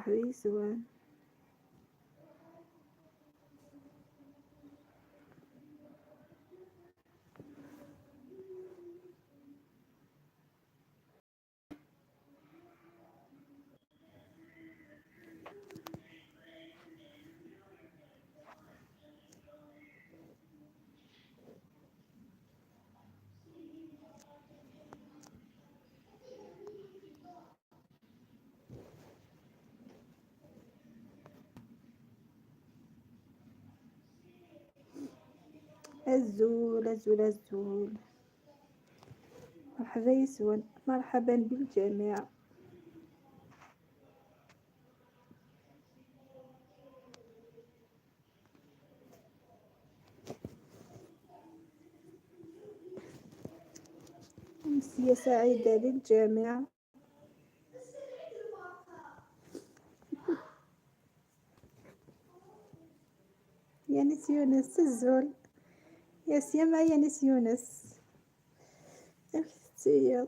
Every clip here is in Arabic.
مرحبا يسوان. الزول الزول الزول. مرحبا يسوان، مرحبا بالجميع. أمسية سعيدة للجميع. يانس يونس الزول، يا سيما يانس يونس اختي.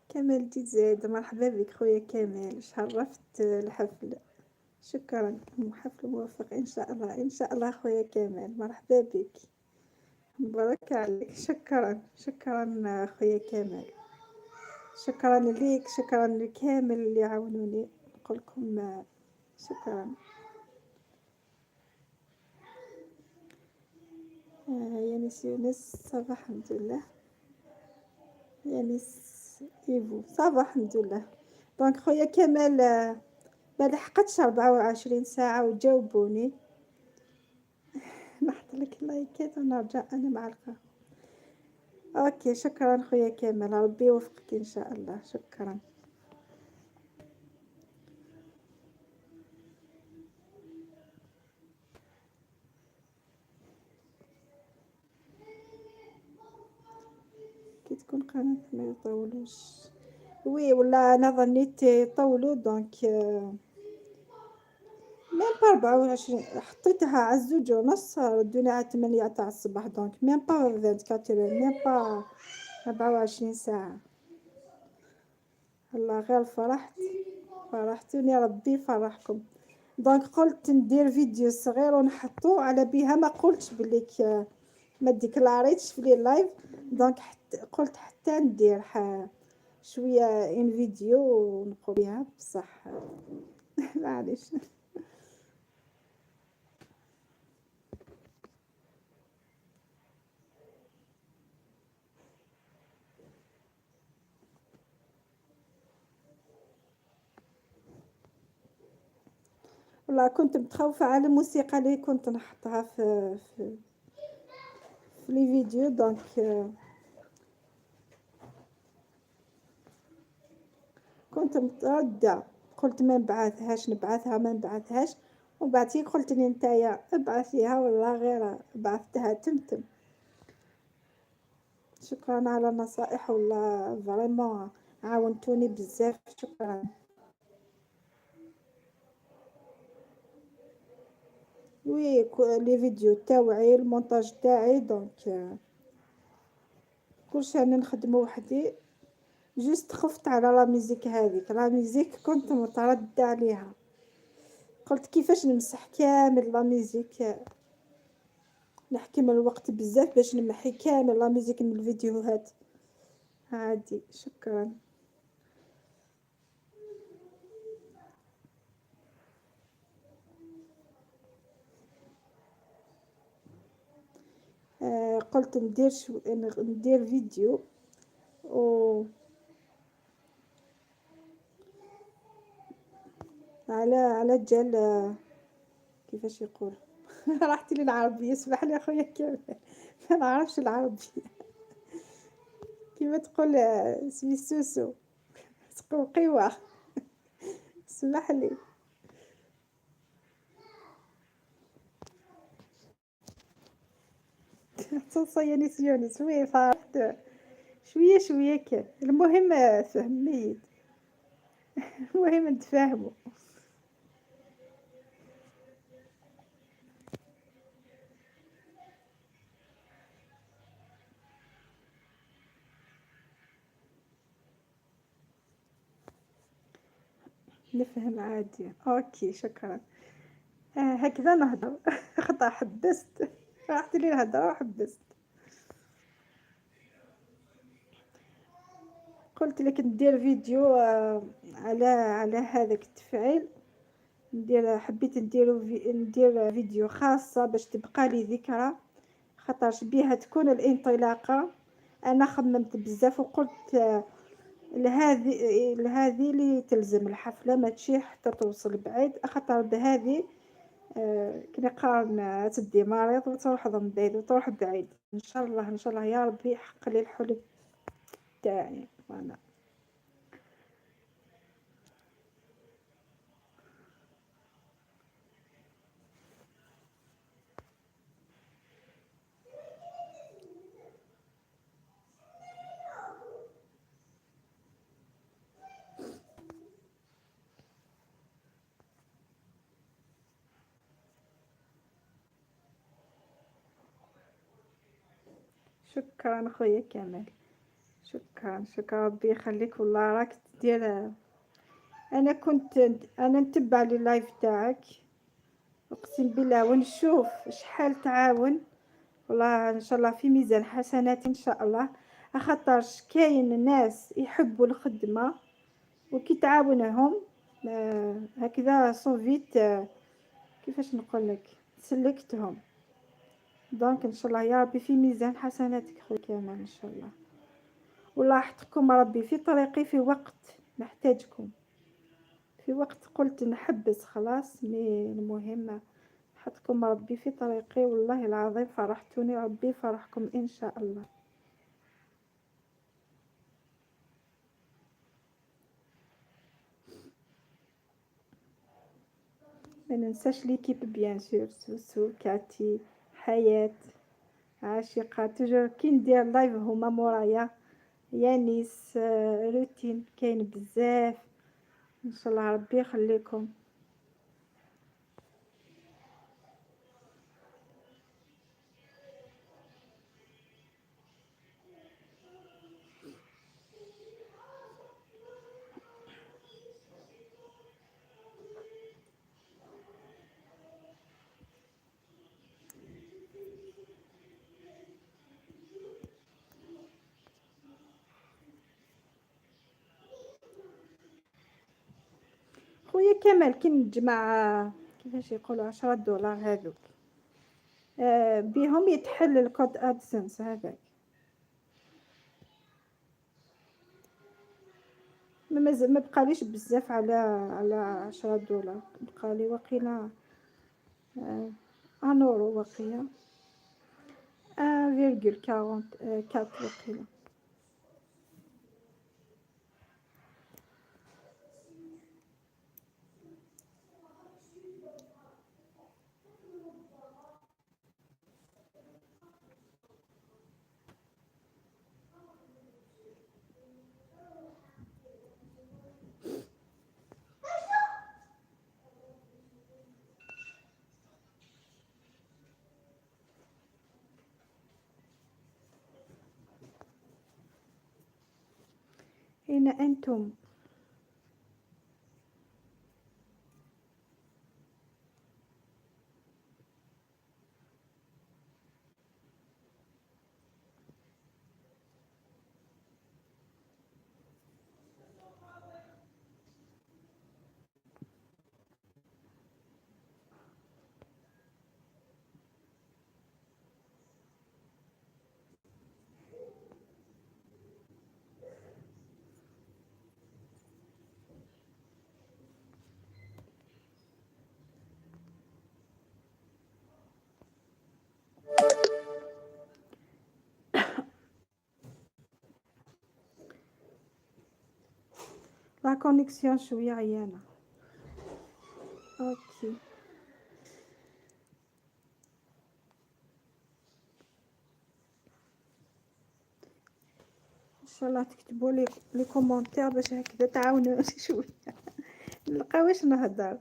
كمال جيت زايد، مرحبا بك خويا كمال، شرفت الحفل. شكرا، حفل موفق ان شاء الله ان شاء الله خويا كمال، مرحبا بك، مبارك عليك. شكرا شكرا خويا كمال، شكرا ليك، شكرا لكامل اللي عاونوني، نقول لكم شكرا. يانس يونس صافا الحمد لله. يانس ايفو صافا الحمد لله. دونك خويا كمال ما لحقتش 24 ساعة وجاوبوني. نحط لك لايكات ونرجع انا مع القهوة. اوكي شكرا خويا كمال، ربي يوفقك ان شاء الله. شكرا. كي تكون قناة ما يطولوش، وي ولا انا ظنيت يطولوا. دونك ميم با 24، حطيتها على 2:30 ردوني على 8 تاع الصباح. دونك ميم با 24، ميم با 24 ساعة. الله غير فرحتوني، ربي يفرحكم. دونك قلت ندير فيديو صغير ونحطو على بيها، ما قلتش بليك ما ديكلاريتش في لي لايف. دونك قلت حتى ندير شويه ان فيديو ونقول بها بصح. معليش. والله كنت متخوفه على الموسيقى اللي كنت نحطها في لي فيديو. دونك كنت متردة، قلت ما نبعثهاش، نبعثها ما نبعثهاش. وبعدين قلت لي نتايا ابعثيها، والله غير بعثتها تمتم. شكرا على النصائح، والله فريمون عاونتوني بزاف. شكرا. وي لي فيديو تاوعي، المونتاج تاعي، دونك كلشي انا نخدمو وحدي. جست خفت على لا ميوزيك هذيك، لا ميوزيك كنت متردة عليها، قلت كيفاش نمسح كامل لا ميوزيك، نحكي الوقت بزاف باش نمحي كامل لا ميوزيك من الفيديوهات. عادي. شكرا. قلت ندير فيديو و على جال كيفاش يقول. راحتي للعربية، اسمح لي اخويا كامل، ما نعرفش العربية. كيما تقول اسمي سوسو، تقول قوة. اسمح لي. تصيني نسيونس وي فرحت شوية شوية كان. المهم فهميت، المهم نتفاهموا. نفهم عادي، اوكي شكرا. هكذا نهضر. خطأ حبست. راحت لي الهضره وحبست. قلت لك ندير فيديو على هذاك التفعيل. حبيت ندير فيديو خاصة باش تبقى لي ذكرى، خاطرش بيها تكون الانطلاقة. انا خممت بزاف وقلت لهذه اللي تلزم الحفلة ما تشي حتى توصل بعيد، خاطر بهذه كي نقارن تدي مريض وتروح ضم بعيد وتروح بعيد. ان شاء الله ان شاء الله يا ربي يحقق لي الحلم تاعي وانا. شكرا خويا كمال، شكرا شكرا، ربي يخليك والله راك دير. انا كنت انا نتبع لي اللايف تاعك، اقسم بالله ونشوف شحال تعاون. والله ان شاء الله في ميزان حسنات ان شاء الله، خاطرش كاين ناس يحبوا الخدمه وكي تعاونهم هكذا صوفيت كيفاش نقول لك سلكتهم. دونك ان شاء الله يا ربي في ميزان حسناتك خويا كمال ان شاء الله. والله حطكم ربي في طريقي في وقت نحتاجكم، في وقت قلت نحبس خلاص، مي المهم حطكم ربي في طريقي. والله العظيم فرحتوني، ربي يفرحكم ان شاء الله. ما ننساش ليكيب بيان سور، سوسو كاتي حياة عاشقة توجور كي ندير لايف هما مورايا. يانيس روتين كاين بزاف، ان شاء الله ربي يخليكم. خويا كمال كي نجمع كيفاش يقولوا 10 دولار هذوك بيهم يتحل الكود ادسنس هذاك. ما بقاليش بزاف على 10 دولار، بقالي وقيلا ان اورو وقيلا 1,44 وقيلا. أين أنتم؟ لا كونيكسيون شوية عيانة. اوكي ان شاء الله تكتبوا لي كومونتير باش هكذا تعاونوا شوية نلقى واش نهضر.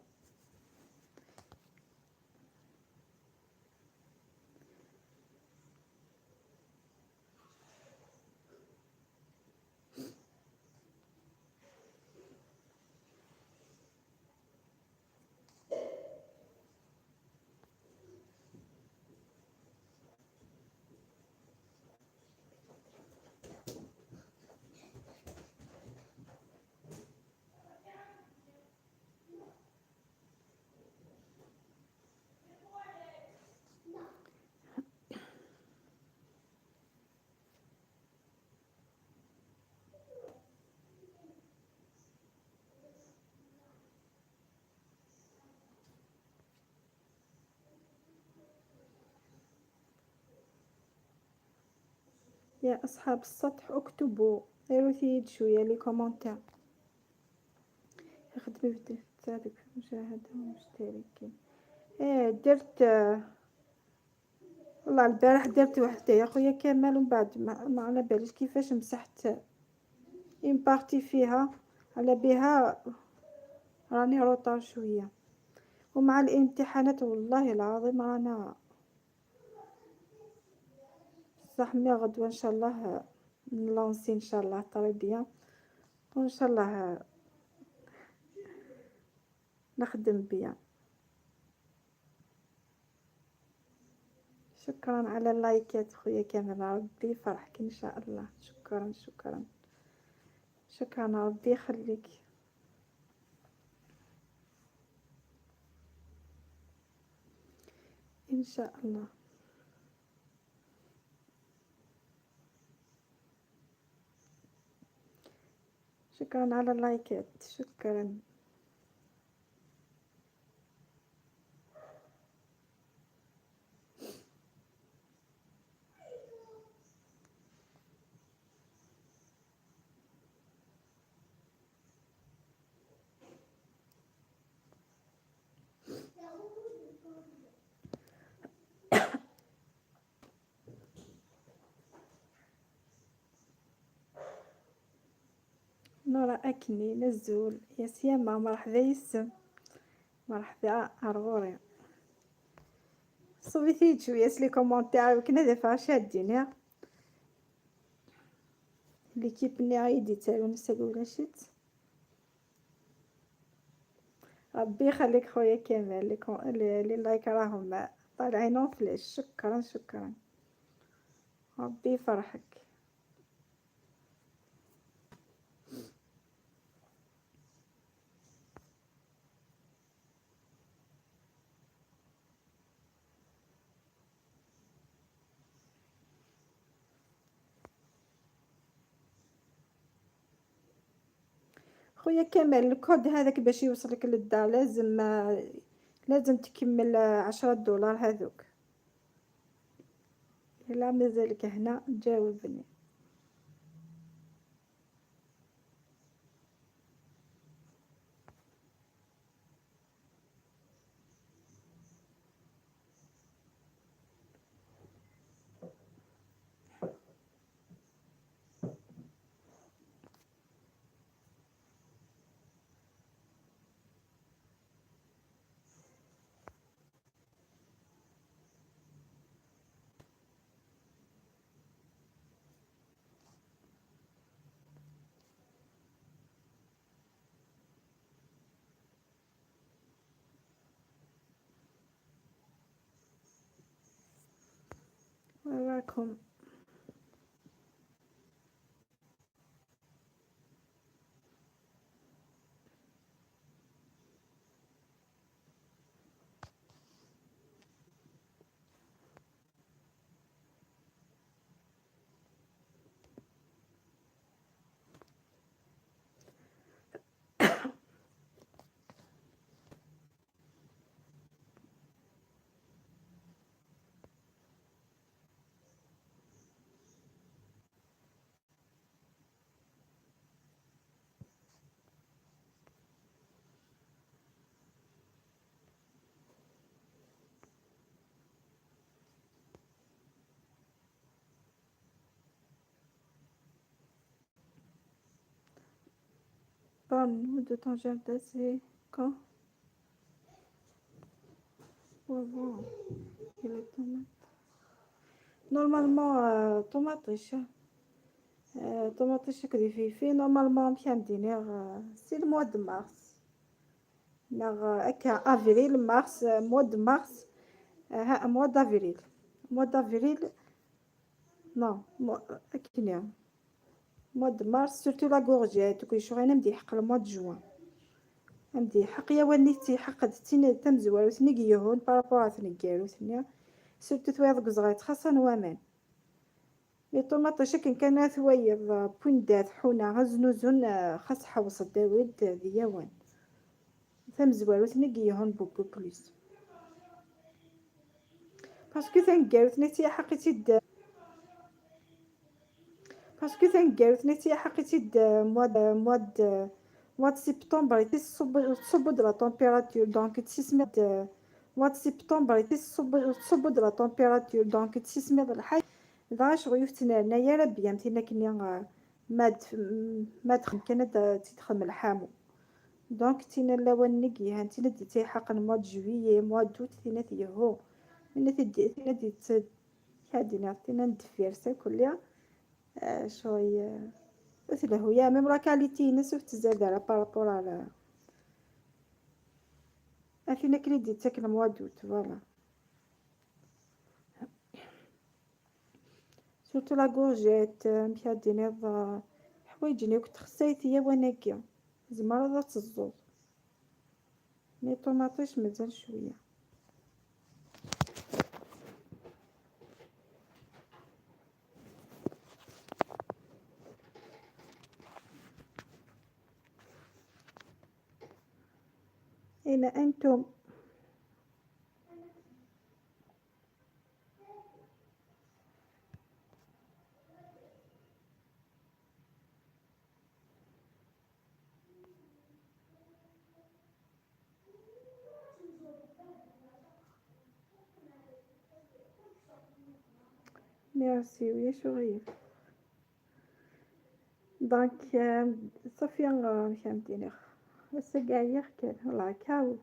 يا أصحاب السطح اكتبوا، ديروا ثيد شوية لي كومونتير. خدمي بديت تساعدك في المشاهدة والمشتركين. ايه درت والله البارح درت وحدة يا خويا كمال، ومن بعد ما على باليش كيفاش مسحت اون بارتي فيها، على بها راني روطا شوية. ومع الامتحانات والله العظيم رانا صح. مي غدوة ان شاء الله نلونسي ان شاء الله طريبية، وان شاء الله نخدم بيا. شكرا على اللايكات خويا كامل، ربي يفرحك ان شاء الله. شكرا شكرا شكرا، ربي يخليك. ان شاء الله. شكرا على اللايكات، شكرا. نورا أكني نزول يا سيما، مرحبا يسم، مرحبا أرغوري. صوبي شوية لي كومونتير وكنا دافع شادين يا ليكيب ني عيدي تالو نسالو ولا شيت. ربي يخليك خويا كمال، لي لايك راهم طالعين فلاش. شكرا شكرا، ربي يفرحك. خويا كمال الكود هذاك باش يوصلك للدار لازم تكمل 10 دولار هذوك. لا مازالك هنا جاوبني. وراكم. Parle-nous de ton jardin, c'est quand? Wow. Et les tomates. نورمالمون طوماطيش، طوماطيش كدي في نورمالمون مشان سي الموا دو مارس، ناغ هكا افريل مارس، موا دو مارس، ها موا دافريل، موا دافريل. نو هكينيا موا دو مارس سورتو لا غورجيت وكل شغل انا مدي حق الموا دو جوان. مدي حق يا ونيتي حق تمزوار وثنيك يهون بارابور ثنيكير وثنيا سورتو ثويض قزغيت خاصة وامان. لي طوماطيش كان ثويض بوندات حونا هزنوزون خاص حوص داود دياوان ثمزوار وثنيك يهون بوكو بليس باسكو ثنكار ثنيتي حقيتي باسكو تنقالو تنيتي حقيتي مواد سبتمبر تصب لا تمبيراتور دونك تصب لا تمبيراتور دونك تسميض الحي ضا شغل يفتنا يا ربي امتينا كني ما دخل كانت تدخل الحامو دونك تينا لوان نقي هانتينا ديتي حق مواد جويي مواد دوت تينا تيهو تينا ديت هادينا تينا ندفير كلها شوية مثل هي ميم راه كاليتي نسوف تزاد على بارابور على فينا كريدي تاكل موادوت فوالا سورتو لا كورجيت مشادي نيض حوايجني كنت خسيتي وناكيا زمرة ذات الزوز مي طوماطيش مازال شوية أين أنتم؟ ميرسي ويا شغيل دونك صافي فهمتيني بس كاع يخكل والله كاو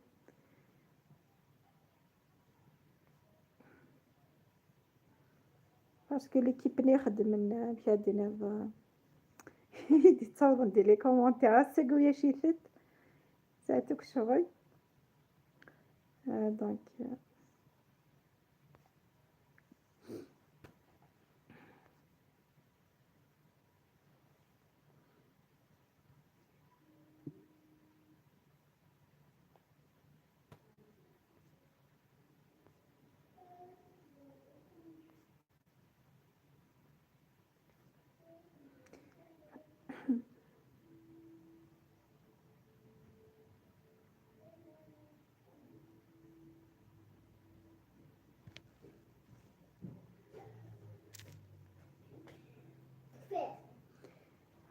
باسكو ليكيب اللي يخدم من مشادي يدي تصاوب ندير لي كومونتير ساقويا شي ثت ساعتك شغل دونك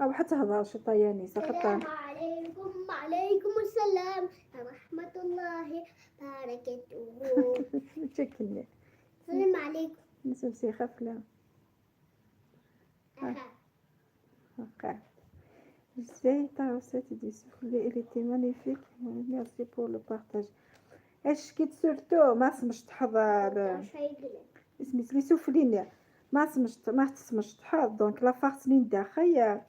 أو حتى هضرش طياني السلام عليكم وعليكم السلام ورحمة الله وبركاته. شكلي السلام عليكم. نسوسي خفلة أها. Ok. J'essaie ta recette du soufflé, elle était magnifique. Merci pour le partage. ايش كيت سورتو ما سمش تحضر اسمي لي سوفليني ما تسمش تحضر دونك لا فارسنين داخل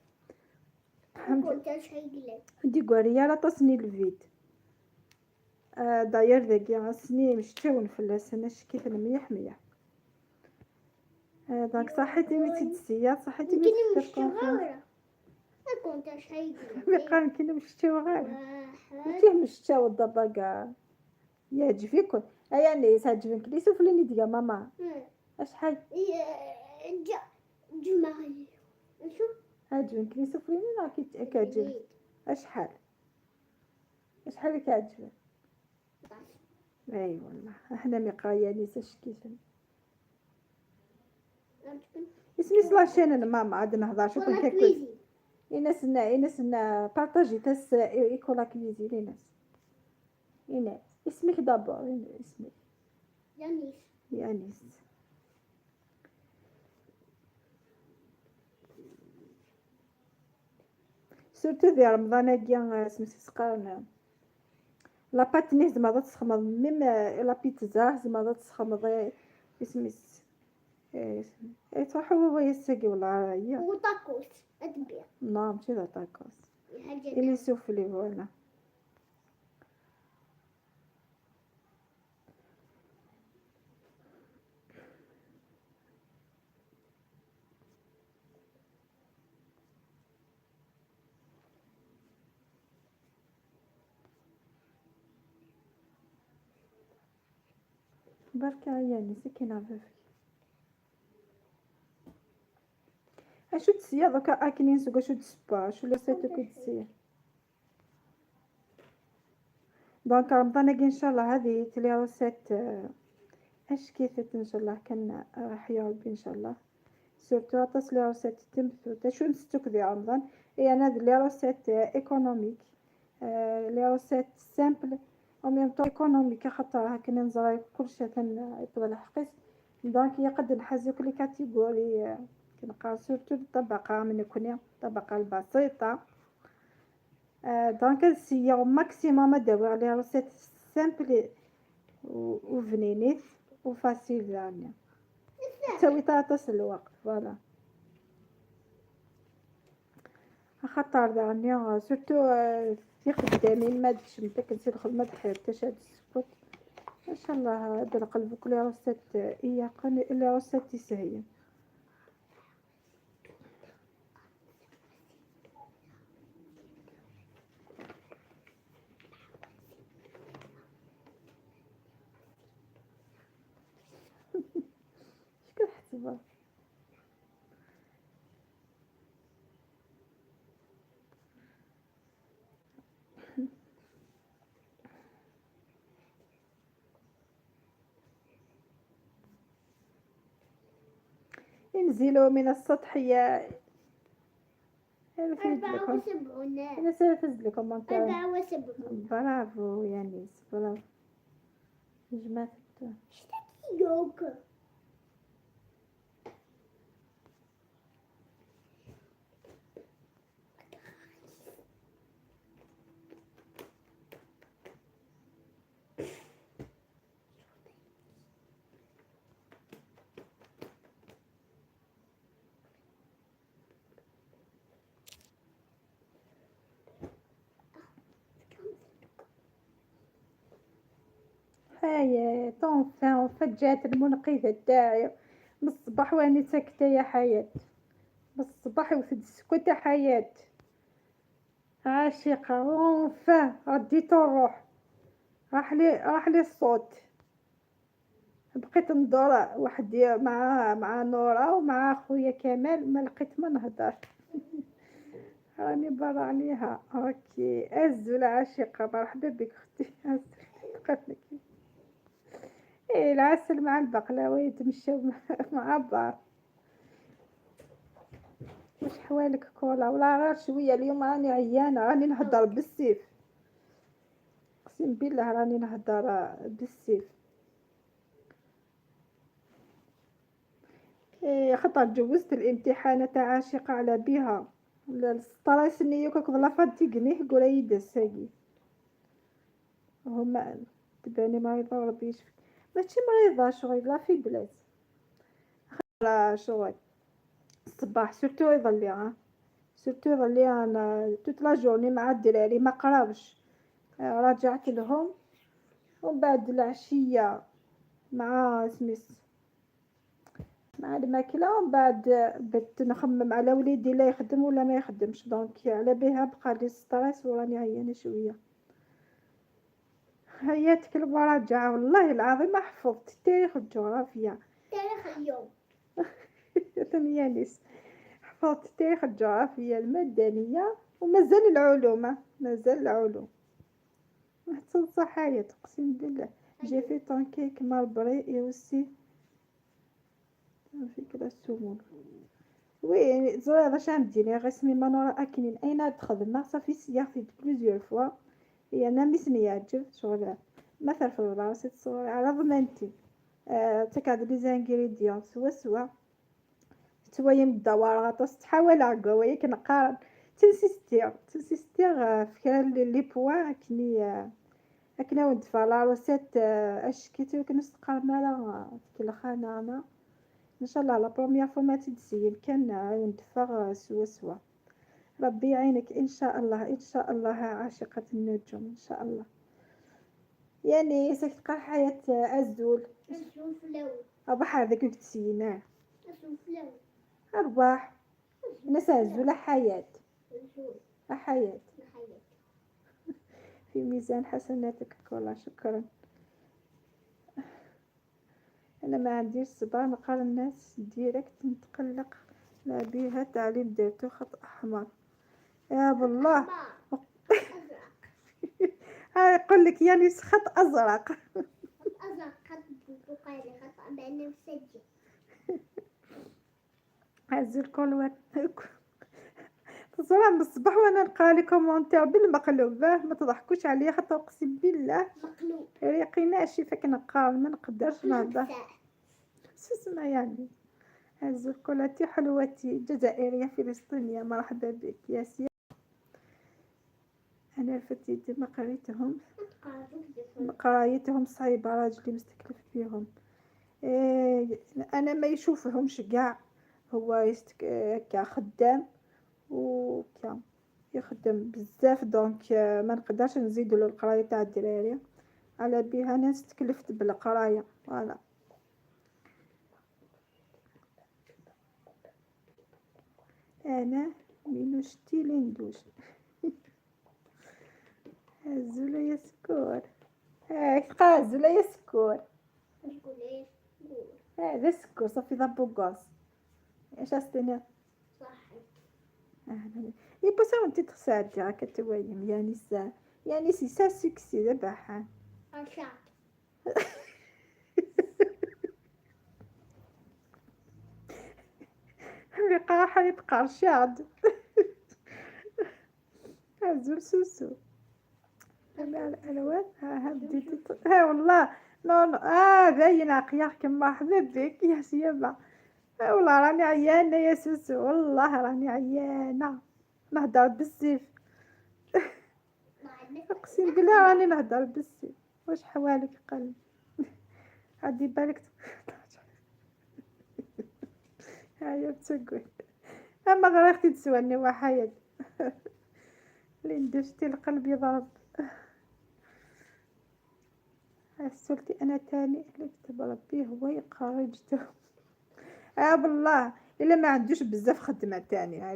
دي غوريا لا تصني الفيد داير ذاك سني مشتاون في السنة كيف مليح مليح دونك صحيتي مي تدسيا صحيتي مي تدسيا كنت شيء بقى كنا مشتاو غير فيه مشتاو الضبقة يعجبكم يعني تعجبك لي سوفليني ديال ماما اشحال جمعي شوف عجبك لي سوفليني لا كيعجبك اشحال كيعجبك اي والله احنا مقاياني ساشكيشن اسمي سلاشين انا ماما عاد نهضر شوف كيكوز إنسنا بارطاجي تاس إيكولا كويزين إناس اسمك دابور اسمك يانيس سورتو في رمضان كيا سميتو سقارنا لا باتني زعما تسخمض ميم لا بيتزا زعما تسخمض اسميس اي صح هو يسقي ولا هي وطاكوس ادبيا نعم ماشي ذا طاكوس اللي سوفلي فوالا بركة يعني سكينة فيفي اشو تسيا دوكا اكلين سوق اشو تسبا شو اللي سيتو كي تسيا دونك رمضان ان شاء الله هذه تلي روسيت اش كيفت ان شاء الله كان راح يا ربي ان شاء الله سورتو عطاس لي روسيت تمثل شو نستوك ذي رمضان. اي انا هاد لي روسيت ايكونوميك، لي روسيت سامبل او ميم طون ايكونوميك، خاطر هاكا نزرا كلشي يطلع الحقيس. دونك يقد نحازو كل كاتيجوري كنقرا سورتو الطبقة من كوني الطبقة البسيطة. دونك نسيو ماكسيموم نداو على روسيت سامبل وفنينيت وفاسيل يعني تساوي تعطس الوقت فوالا. خاطر يعني سورتو في خدامين ما دش نبداك نسير الخدمة دحيت حتى شاد السكوت ان شاء الله. هذا القلب كل روسيت ايا قني الا روسيت تسهية. شكون حسبها ينزلوا من السطحية. أربعة وسبعون. انا سنفز لكم انت. 74. برافو يا نيس برافو جماعة. اشتكي يوكا. هاي طونفان فجات المنقذة تاعي بالصباح واني ساكتة يا حياة. بالصباح وفد السكوت يا حياة عاشقة اونفان رديت الروح. راح لي الصوت. بقيت ندور وحدي مع نورا ومع خويا كمال ما لقيت ما نهضر. راني برا عليها. اوكي ازو العاشقة مرحبا بك اختي ازو. ايه العسل مع البقلاوة يتمشاو مع بعض. واش حوالك كولا ولا غير شويه؟ اليوم راني عيانه راني نهضر بالسيف اقسم بالله راني نهضر بالسيف. إيه خاطر جوزت الامتحانات عاشقة على بها الستريس نيوكا كضلا فاتيقني قولا يدساقي هما تباني مريضة وربي يشفيك. ماشي مريضة شغل لا في بلاد لا شغل الصباح سورتو يظلي سورتو يظلي انا توت لا جورني مع الدراري ما قراوش. رجعت لهم ومن بعد العشية مع سميس مع الماكلة ومن بعد بدت نخمم على وليدي لا يخدم ولا ما يخدمش. دونك على بها بقى لي ستريس وراني عيانة شوية. هياتك المراجعة والله العظيم ما حفظت التاريخ والجغرافيا. تاريخ اليوم. ثمانية حفظت التاريخ الجغرافيا المدنية ومازال العلوم مازال العلوم. تنصح حياة اقسم بالله. جي في طونكيك ماربري اي اوسي فكرة السمول. وي زويا باش عندي غسمي ما نورا اكنين اين تخدم صافي سياختي بليزيور فوا. هي انا ميسني يعجب شغل مثلا في البلاصه تصور على ضمانتي. تكاد لي زانغريديون سوا تويم الدوار غطس تحاول عقا وياك نقارن تنسيستير فكرة لي بوا اكنا ود فلا روسيت اش كيتو كنستقر مالا كل خانه انا ان شاء الله لا بروميير فوا ما تدسيل كان ندفع سوا. ربي يعينك ان شاء الله ان شاء الله عاشقة النجوم ان شاء الله. يعني سكتقر حياة ازول السوفلو. اربح هذاك تسينا السوفلو. ارباح ناس ازول حياة حياة الحياة. في ميزان حسناتك كلها. شكرا. انا ما عنديش صبر نقرا الناس ديريكت نتقلق. لا بيها تعليم ديرتو خط احمر يا بالله. هاي يقول لك يعني خط ازرق. أزرق خط برتقالي خط بين مسجل. هز الكل تصورها من الصباح وانا نقرا لي كومونتير بالمقلوب، ما تضحكوش عليا خاطر اقسم بالله مقلوب. ريقي ناشف كنقرا ما نقدرش نهضر. مقلوب. سوسنا يعني هز الكلاتي حلوتي جزائرية فلسطينية مرحبا بك يا سيدي. انا الفتيت ما قريتهم، قرايتهم صعيبة راجلي مستكلف فيهم. إيه انا ما يشوفهمش كاع، هو كا خدام وكا يخدم بزاف دونك ما نقدرش نزيدو له القرايه تاع الدراري، على بها انا استكلفت بالقرايه فوالا. انا من شتي لندوش هزوله يا سكور، قازوله يا سكور، هذا سكور صافي ذا بوغاس اش استنى صحي. يبوسا وانت تساعدي راك تويم يعني سا يعني سي سا سكسي دابا حال عشان اللقاح يبقى رشاد هزول سوسو مع الالوان. ها بديتي ها والله نو نو باينه قياح كما مرحبا بك يا سيابه. والله راني عيانه يا سوسو، والله راني عيانه نهضر بالسيف اقسم بالله راني نهضر بالسيف. واش حوالك قلب عادي بالك هيا تسقوي اما غير اختي تسواني وحيد لين دشتي القلب يضرب. سولتي انا تاني اللي كتب ربي هو يخرجته. بالله الا ما عندوش بزاف خدمه تاني،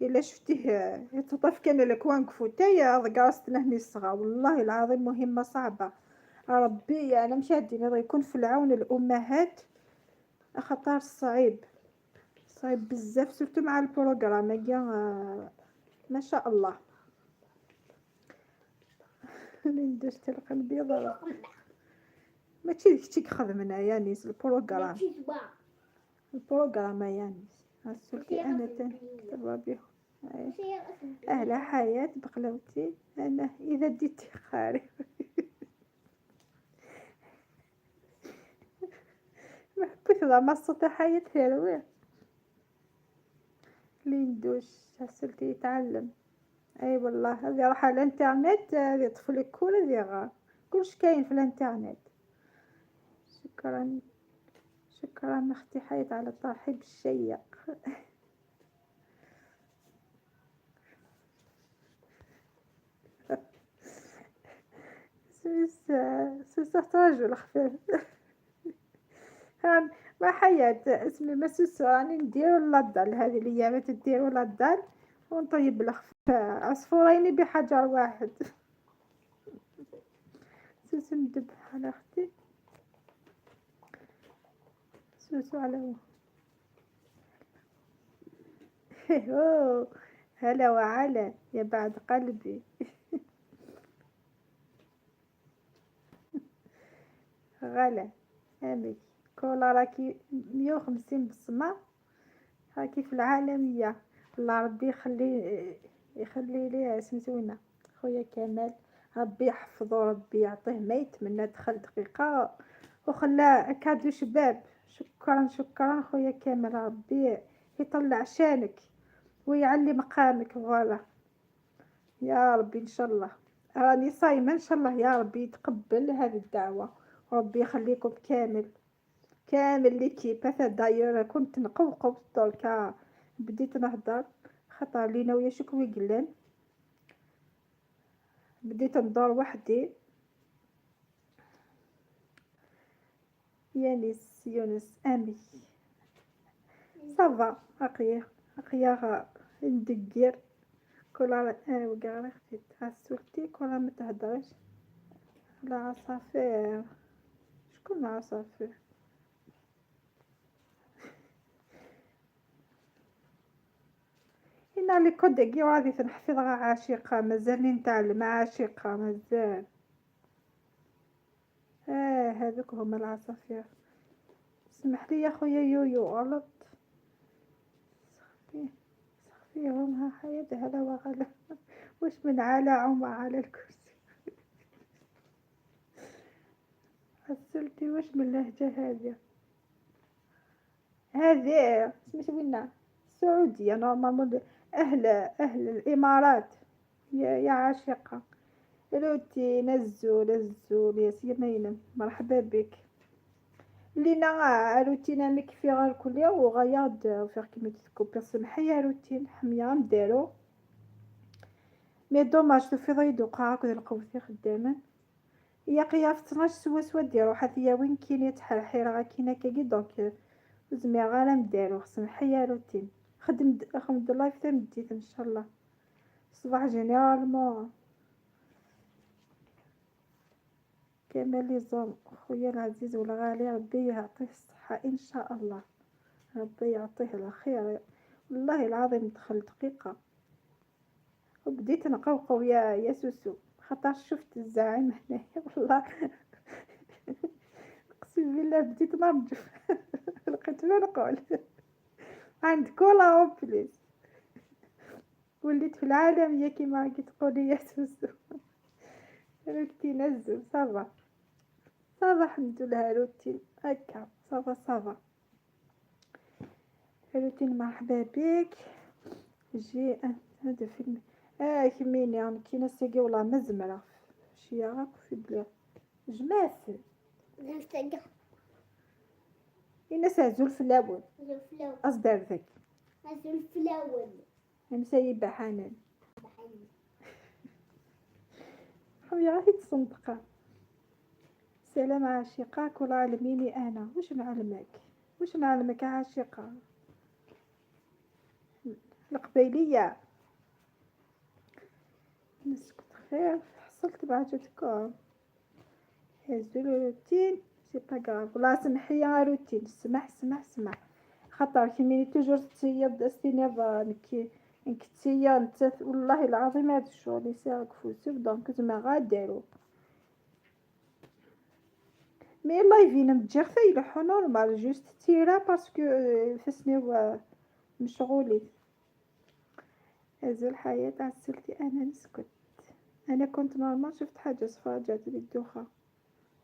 الا شفتيه يتطف كان الكوان كفوتايا ضقاست له الصغا والله العظيم مهمه صعبه. ربي انا مشاهدين الله يكون في العون الامهات، خطر صعيب صعيب بزاف سورتو مع البروغرام كاع ما شاء الله. من درت القلب يضرب ماشي داكشي خدمنا يا نيس البروغرام البروغرام يا نيس. هسولتي انا تاني كتب ربي اهلا حياة بقلاوتي انا اذا ديتي خاري محبوث زعما الصوت حياة هيروين ليندوش. هسولتي يتعلم اي والله هذه راح على الانترنت هذه طفلك كل هذه كلش كاين في الانترنت. شكرا شكرا اختي حياة على الترحيب الشيق. سوسة رجل خفيف ما حياة اسمي ما سوسو راني نديرو اللضال هذه الايامات نديرو اللضال ونطيب الخف عصفورين بحجر واحد. سوسو ندبح على اختي سوسو على هلا وعلا يا بعد قلبي. غلا امي كولا راكي 150 بصمة راكي في العالمية. الله ربي يخلي لي سميتونا خويا كمال، ربي يحفظه ربي يعطيه ما يتمنى. دخل دقيقة وخلى كادو شباب. شكرا شكرا خويا كمال ربي يطلع شانك ويعلي مقامك فوالا يا ربي ان شاء الله. راني صايمه ان شاء الله يا ربي يتقبل هذه الدعوه وربي يخليكم كامل كامل ليكيب. هذا داير كنت نقوقو دركا بديت نهضر خطر لينا ويا شكوي قلان بديت ندور وحدي. يانس يونس امي صافا اقيا ندقر كل وقع اختي تحسلتي كل ما تهضرش العصافير. شكون العصافير؟ هنا اللي كنت دقي وغادي تنحفظها عاشقة مازالني نتعلم عاشقة مازال. هذوك هما العصافير. اسمح لي يا خويا يويو غلط فيهم ها حياة هلا وغلا. وش من على عمر على الكرسي. حسلتي وش من لهجة هذه. هذه سميت وينا السعودية نورمالمون. أهل الإمارات. يا عاشقة. روتي نزول الزول يا سيرنا مرحبا بك. لينا روتين ميك في غير كل يوم وغياد فيغ كيما تتكوبي سمحية روتين حمية نديرو. مي دوماج تفيض يدوقا هاكدا القوتي خداما. هي قيافتناش سوا ديرو حتى وين كاين يتحرحي راه كاينه كاكي دونك زمير غير نديرو سمحية روتين. خدم اللايف تاع مديت ان شاء الله. الصباح جينيرالمون كمال لي زوم خويا العزيز والغالي ربي يعطيه الصحة ان شاء الله. ربي يعطيه الخير. والله العظيم دخل دقيقة وبديت نقوقو يا سوسو خاطر شفت الزعيم هنايا والله. اقسم بالله بديت نرجف. لقيت ما نقول. عند كولا بليز. وليت في العالمية كيما راكي تقولي يا سوسو. روتي نزل صافا. صافا الحمد لله روتين هكا صافا. روتين مرحبا بك. جي هذا فيلم. كميني يعني كاينه ساقي والله مزمره. شي راك في بلا جماس. نستقى الناس عزول في الاول الفلو اصدر ذاك. الفلو مسيبه حنان. خويا غادي تصندقه. سلام عاشقاك ولا علميني انا واش نعلمك عاشقه. القبيليه. نسكت خير حصلت بعجتكم. هزو روتين سي با كراف والله سمحي يا روتين سمح خاطر كيميني توجور تصيد استينيض نكتيا نتا والله العظيم هاد الشغل يساعدك فوسيف دونك زعما غاديرو. مي لايفين متجي خفا يلوحو نورمال جوست تيرا باسكو فسنيو مشغولين. هزو الحياة عسلتي انا نسكت. انا كنت نورمال شفت حاجة صفا جات لي الدوخة.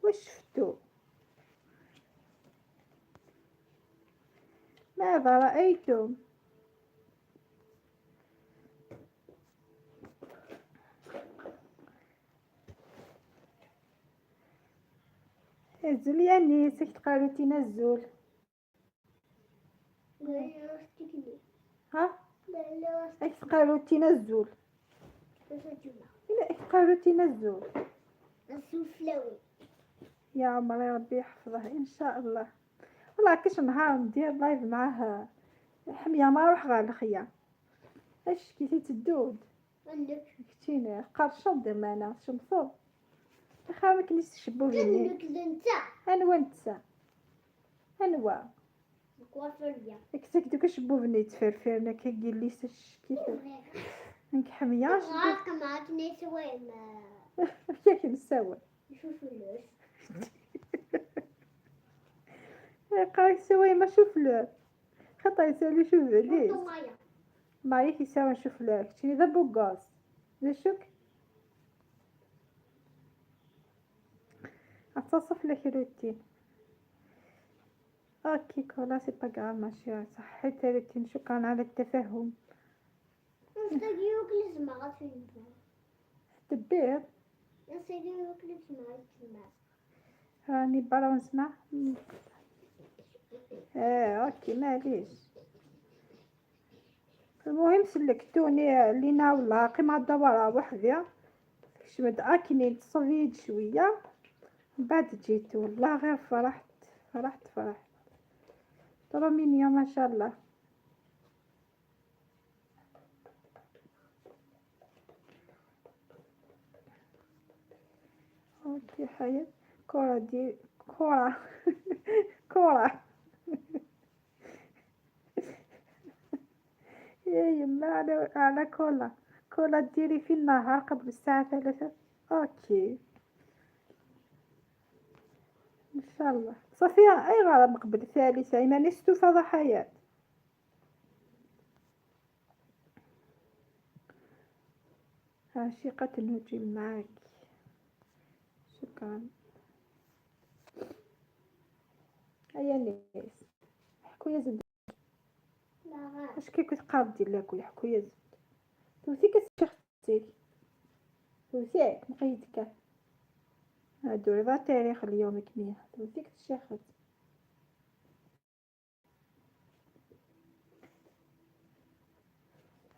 واش شفتو. ماذا رأيتم. هزو يا نيسك تقالوتي نزول. لا يستقني ها لا اك تقالوتي نزول. يستقني إلا اك تقالوتي نزول. الفلوي يا عمري ربي يحفظه ان شاء الله. والله كاش نهار ندير لايف معاه حمية ما نروح غير الخيا. اش كيتي تدود عندك كتيني قرشة دمانا شمصو خاوك نيس شبو فيني. عندك انت انوا نتسا انوا كوافيريا اكتك دوك شبو فيني تفرفرنا كي لي سش كيف انك حمية معاك معاك ناس وين ياك نساوي. نشوف الناس قاعد سوي ما شوف له خطا يسالي شوف ليش شوفوا معايا ما يساوي نشوف له كتيني ذا بوغاز نشوك اتصف لك روتين. اوكي كولا سي با غراف ماشي صحيت روتين شكرا على التفهم. نستقيوك لازم غاتفين تبير نستقيوك لازم غاتفين راني برا نسمع. اوكي معليش. المهم سلكتوني لينا ولا قيمة الدورة وحدي شمد اكني تصفيد شوية بعد جيت والله غير فرحت ترى مينيا ما شاء الله. اوكي حياة كورة دي كورة كورة. يا يما على كولا ديري في النهار قبل الساعة 3. اوكي ان شاء الله صافية اي غرام قبل 3 ايماني ستوفى ضحايات. عشيقة النجوم معك. شكرا. هيا ناس حكوا يا زبد، لا اش كي كنت قارب دير لكم يحكوا يا زبد. توثيك الشيختي توثيك نقيدك هادو رضا تاريخ اليوم كنيه توثيك الشيخت.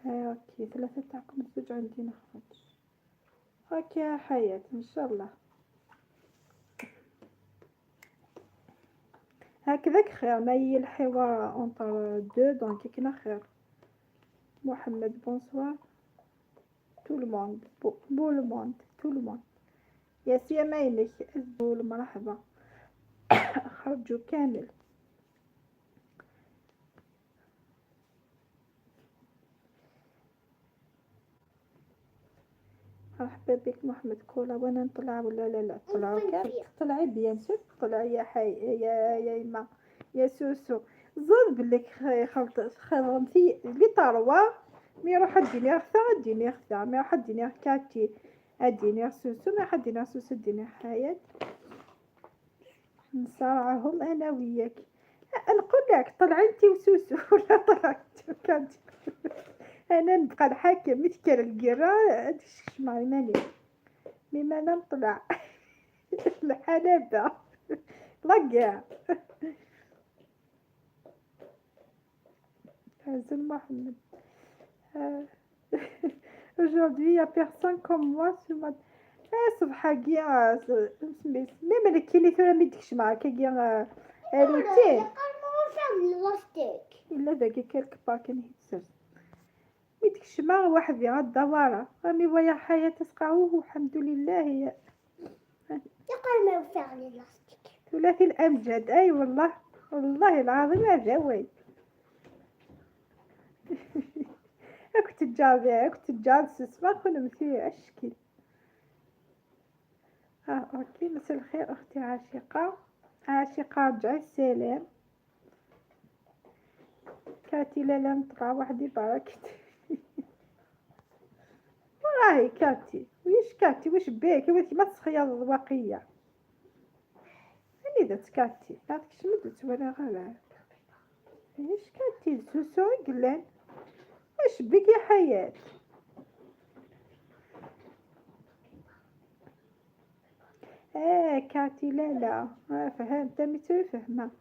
اوكي 3 تاعكم الزوج عندي نخرج. اوكي يا حياة ان شاء الله هكذاك خير، ما هي الحوار اونتر دو دونك كنا خير. محمد بونسوار تو الموند بو الموند تو الموند. يا سيما ينك الزول مرحبا خرجوا كامل. مرحبا بك محمد كولا. وانا نطلع ولا لا طلعوا كامل. طلعي بيان سور طلعي يا حي يا يما يا سوسو. زود بلك خلطي لي طاروا مي روح اديني خثا اديني خثا مي روح اديني كاتي اديني سوسو ما حد اديني سوسو اديني حياة نصارعهم انا وياك. نقول لك طلع انت وسوسو ولا طلعت كانت انا نبقى الحاكم مثل القرا ادش معي ماني مما نطلع الحلبة لقى Hazel Mohamed. Aujourd'hui, il n'y a personne comme moi sur ma... صبحا كيا سميت ميم انا كاين ثورة ميديكش معاك كيا روتين الا داكي كالك باكن هيتسر ميديكش مع واحد يا الدوارة رامي ويا حياة تسقعوه الحمد لله يا ثلاثي الامجد اي والله والله العظيم الجوي. كنت تجابي كنت تجالس ما كنا مثير اشكي. اوكي مساء الخير اختي عاشقة. عاشقة رجعي السلام. كاتي لا نطلع وحدي بركت. وراهي كاتي ويش كاتي وش بيك وانتي ما تسخيا الواقية اني دات كاتي هاك شمدت ولا غلا ايش كاتي سوسو قلان اش بك يا حياة. كاتي لا فهمت مثل فهمة.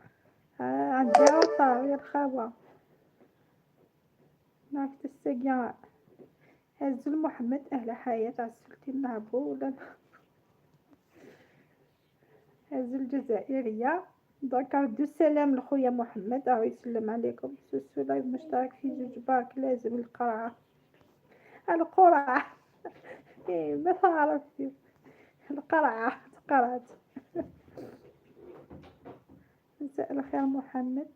عندي عطا يا الخاوة معك تستقيا. هزل محمد أهل حياة عسلتي النهبو ولا هزل الجزائرية ذكر دو السلام لخويا محمد يسلم عليكم. سوسو لايف مشترك في زوج باك لازم القرعة القرعة ما تعرفتي القرعة قرعت. مساء الخير محمد.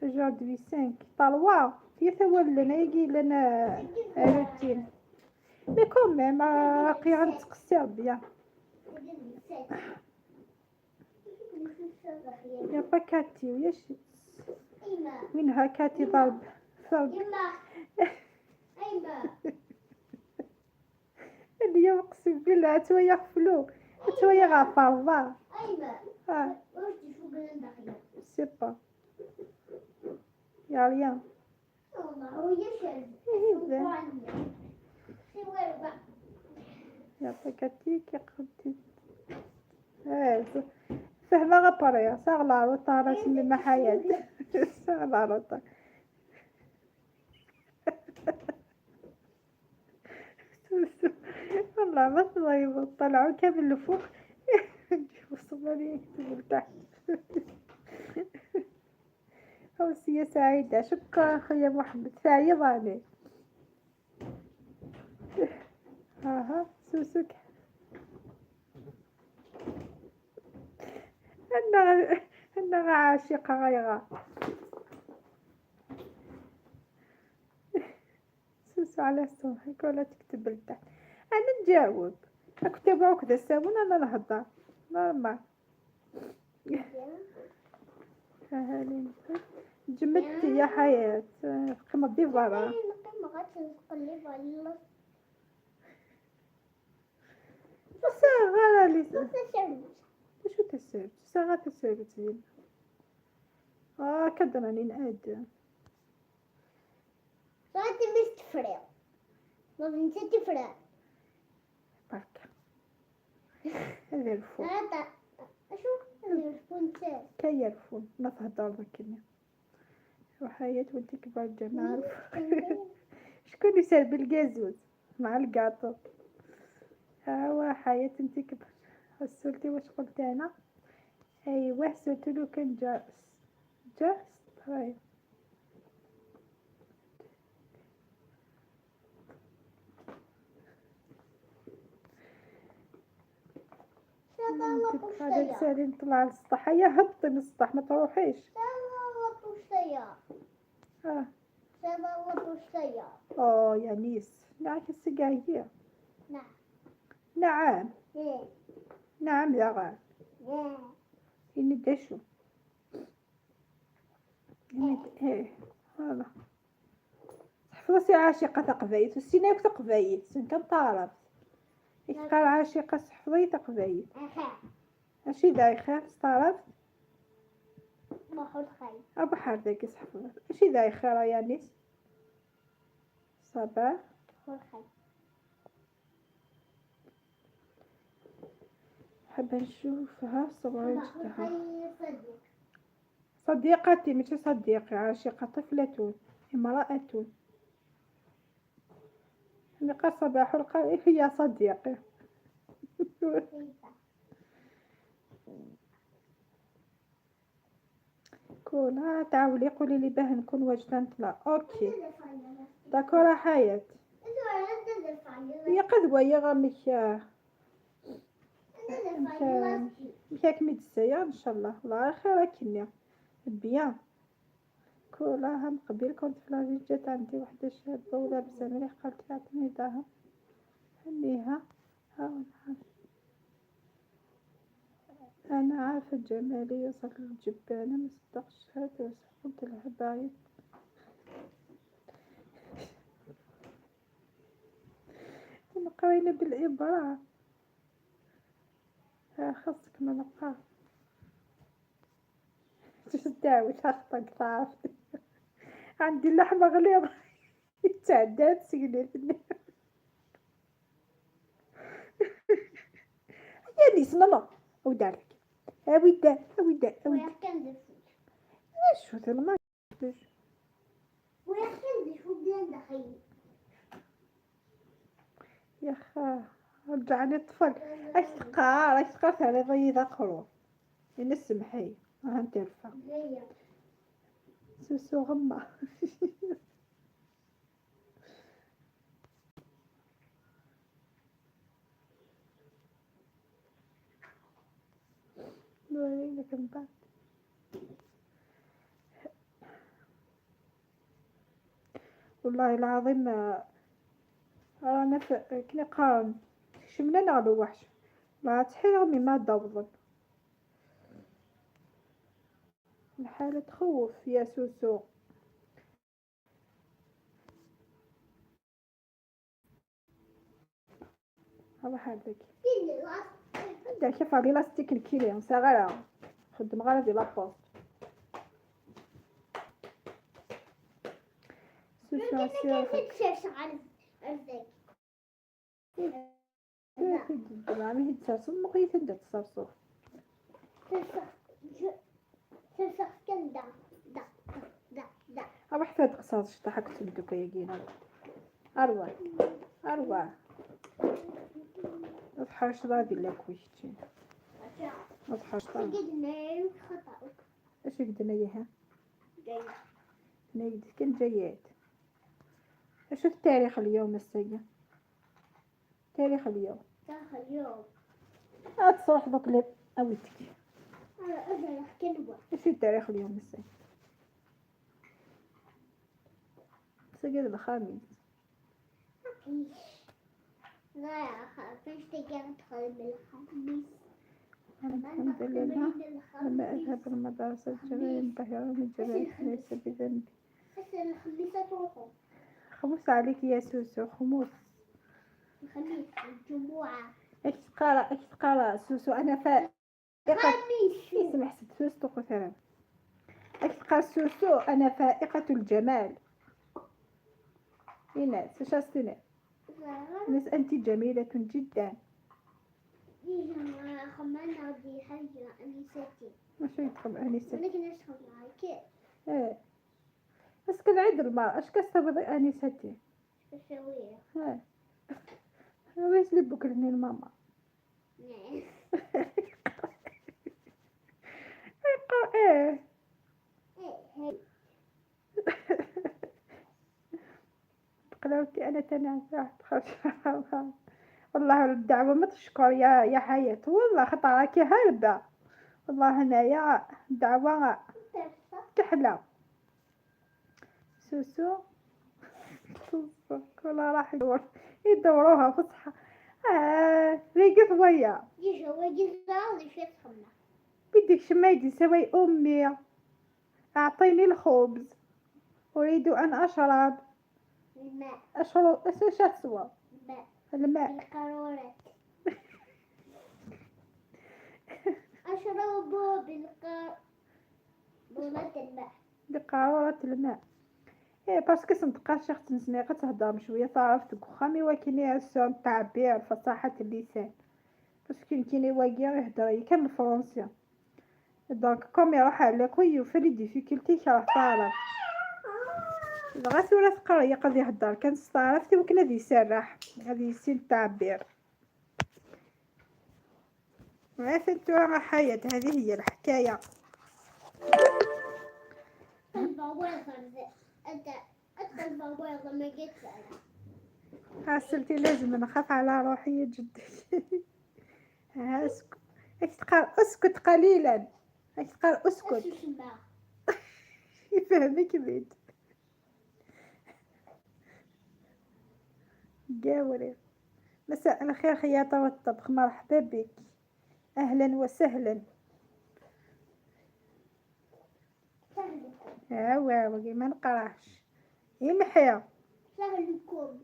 aujourd'hui 5 طلوا في ثول لنا يجي لنا روتين مي كون ميم راقي غنتقصر بيان يا با كاتي وياش وينها كاتي ضرب اليوم اقسم بالله تويا خفلو تويا غافر الله سي با يا ريان يا بكاتي كي قلتي فهمة غبرية ساغلا روطا راسمي ما حياة ساغلا روطا والله ما تضيبوا طلعوا كامل لفوق وصلوا لي يكتبوا لتحت. أمسية سعيدة. شكرا خويا محمد سعيد راني. سوسك أنا عاشقة غيرها. سوسو على صوحك ولا تكتب لتحت. أنا نجاوب أكتب كذا ساون أنا نهضر نورمال. هالين جمدتي يا حياة قمضي برا صغار لي تسرب شو تسرب صغار تسرب زين كدراني نعاد صوتي مش تفرق ما بنسى تفرق بركة هذا الفون هذا أشوف الفونتين كيرفون ما تهضر ذاكني وحياة ودي كبار الجماعة شكون يسرب القازوز مع القاطو حياة انت كبر سولتي واش قلت انا ايوه سولتلو كان جاس طيب هذا سالي نطلع للسطح هيا هبطي من السطح ما تروحيش اه يا نيس معك السقاية نعم نعم يا غال إني دشو إيه هذا حفظتي عاشقة تقبيت والسيناك تقبيت سن كان طالب قال عاشقة حفظي تقبيت أشي دايخة طالب بحر ذاك حفظت أشي دايخة يا نيس صباح حابة نشوفها صورتها صديقتي مش صديقي عاشقة طفلة امرأة قال صباح الخير هي صديقي كولا تعاولي قولي لي باه نكون واجدة نطلع اوكي داكورا حياة هي قدوة يا غمك مشاك ميد السيارة ان شاء الله الله خير كنيا بيان كولا هم قبيل كنت في لافيج جات عندي وحدة شابة ولابسة مليح قالت لي عطيني داها هنيها أنا عارفة جمالي وصلت الجبانة مصدقش هذا قلت لها بايت نقرينا بالإبرة خاصك ما نقرأ تداوي تخطق تعرف عندي اللحمة غليظة تعدات سيلتني يا نيس ماما ودارك أويدا شو تلما يا خا رجعني الطفل اش تقار ثاني ضيّ ذقرو نسمحي انت عارفه سوسو غمه نوريلك من بعد والله العظيم انا كني قارن شمنا نغلو وحش ما تحير ما دوضن الحالة تخوف يا سوسو هذا حالك عندها كيف على لاستيك الكيليان صغيرة خدم غير دي لابوست سوسو ما هي تسرسل مقيت انت تسرسل أروح فاد قصاص ضحكت بدك يجينا أروى أضحاش راضي لك ويشتي أضحاش راضي إيش قدنا إياها نيد كن جيات إيش التاريخ اليوم السيء تاريخ اليوم أتصرح بطلب أويتك إيش التاريخ اليوم السيء سجل الخامس لا يا خالتي تقدر تدخل بالخميس الحمد لله لما أذهب المدرسة جرى ينبهر من جرى ليس بذنبي بس الخميس تروحوا خمس عليك يا سوسو خموس الخميس الجمعة اش تقرا سوسو انا فائقة. خميس. اسمع حسب سوسو مثلا. اش تقرا سوسو انا فائقة الجمال. ايناس اش استنى. ناس انت جميلة جدا. خمنا دي حاجة أنيستي. ماشي يدخل انسة. أنا كنا نشرب معاك. ايه بس كالعيد المرأة اش كتبغي انستي. بسويها. ها واش لبوك لني الماما. نعم. ايه إيه. قلاوتي انا تنازع تخرج. والله الدعوة ما تشكر يا حياة والله خطرك هربة. والله هنايا الدعوة كحلة. سوسو ولا راح يدوروها فصحى. ريقة ضوية. جيشوا وجزاوا ليش يفهمنا. بدك شمايدي سوي أمي. أعطيني الخبز. أريد أن أشرب. الماء. أشرب إيش أسوى. الماء. الماء. بالقارورات. أشرب بالقارورات الماء. بقارورة الماء. إيه باسكو سنتقا شخص نسمي كتهضر بشوية صرفتك وخامي وكيني السون التعبير فصاحة اللسان. باسكو كيني واقي يهضر كامل فرنسي. دونك كوم يروح على كوي في لي ديفيكولتي كراه تعرف. بغا ثورة قراية قد يهضر كان استعرفتي وكان غادي يسرح غادي يسين التعبير. عرفتو راه حياة هذه هي الحكاية. البابا ما جيت أنا. حاسلتي لازم نخاف على روحي جدي. اسكت. اسكت قليلا. اسكت. يفهمك بيت. جاوري. مساء الخير خياطة والطبخ مرحبا بك. اهلا وسهلا. واوي ما نقراش يمحي. سهلكم.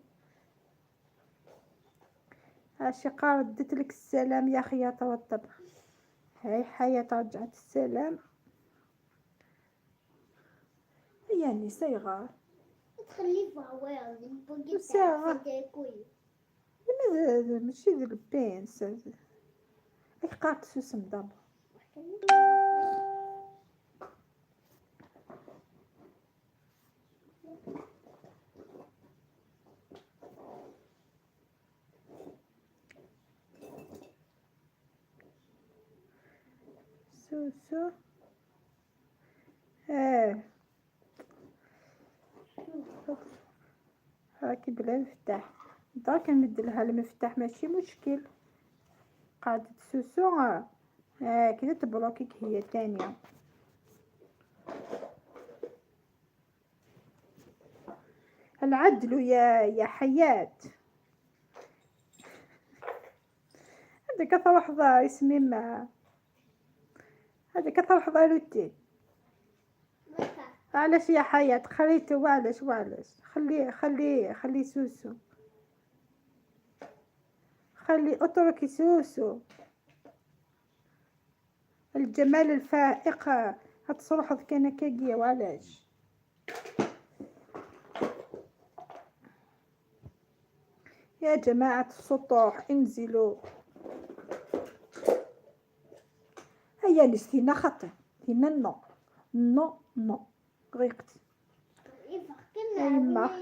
عاشقة ردت لك السلام يا خياطة والطبخ. هاي حياة رجعت السلام. يعني صيغة تخلي فاويل نبغي وساعة. تاكل. ماشي ذي البينس. اي قارت سوسم دابا. سوسو. راكي بلا مفتاح. داك نمدلها المفتاح ماشي مشكل. قاعدة سوسو. كده تبلوكيك هي تانية. العدل يا حياة. هذيك تروح اسمي ما. هذيك تروح روتين. علاش يا حياة خليته وعلاش خلي سوسو. اتركي سوسو. الجمال الفائق هتصرح كان كاقية وعلاش. يا جماعة السطوح انزلوا. هيا نستينا خطر. فينا نو غيقتي. أيما.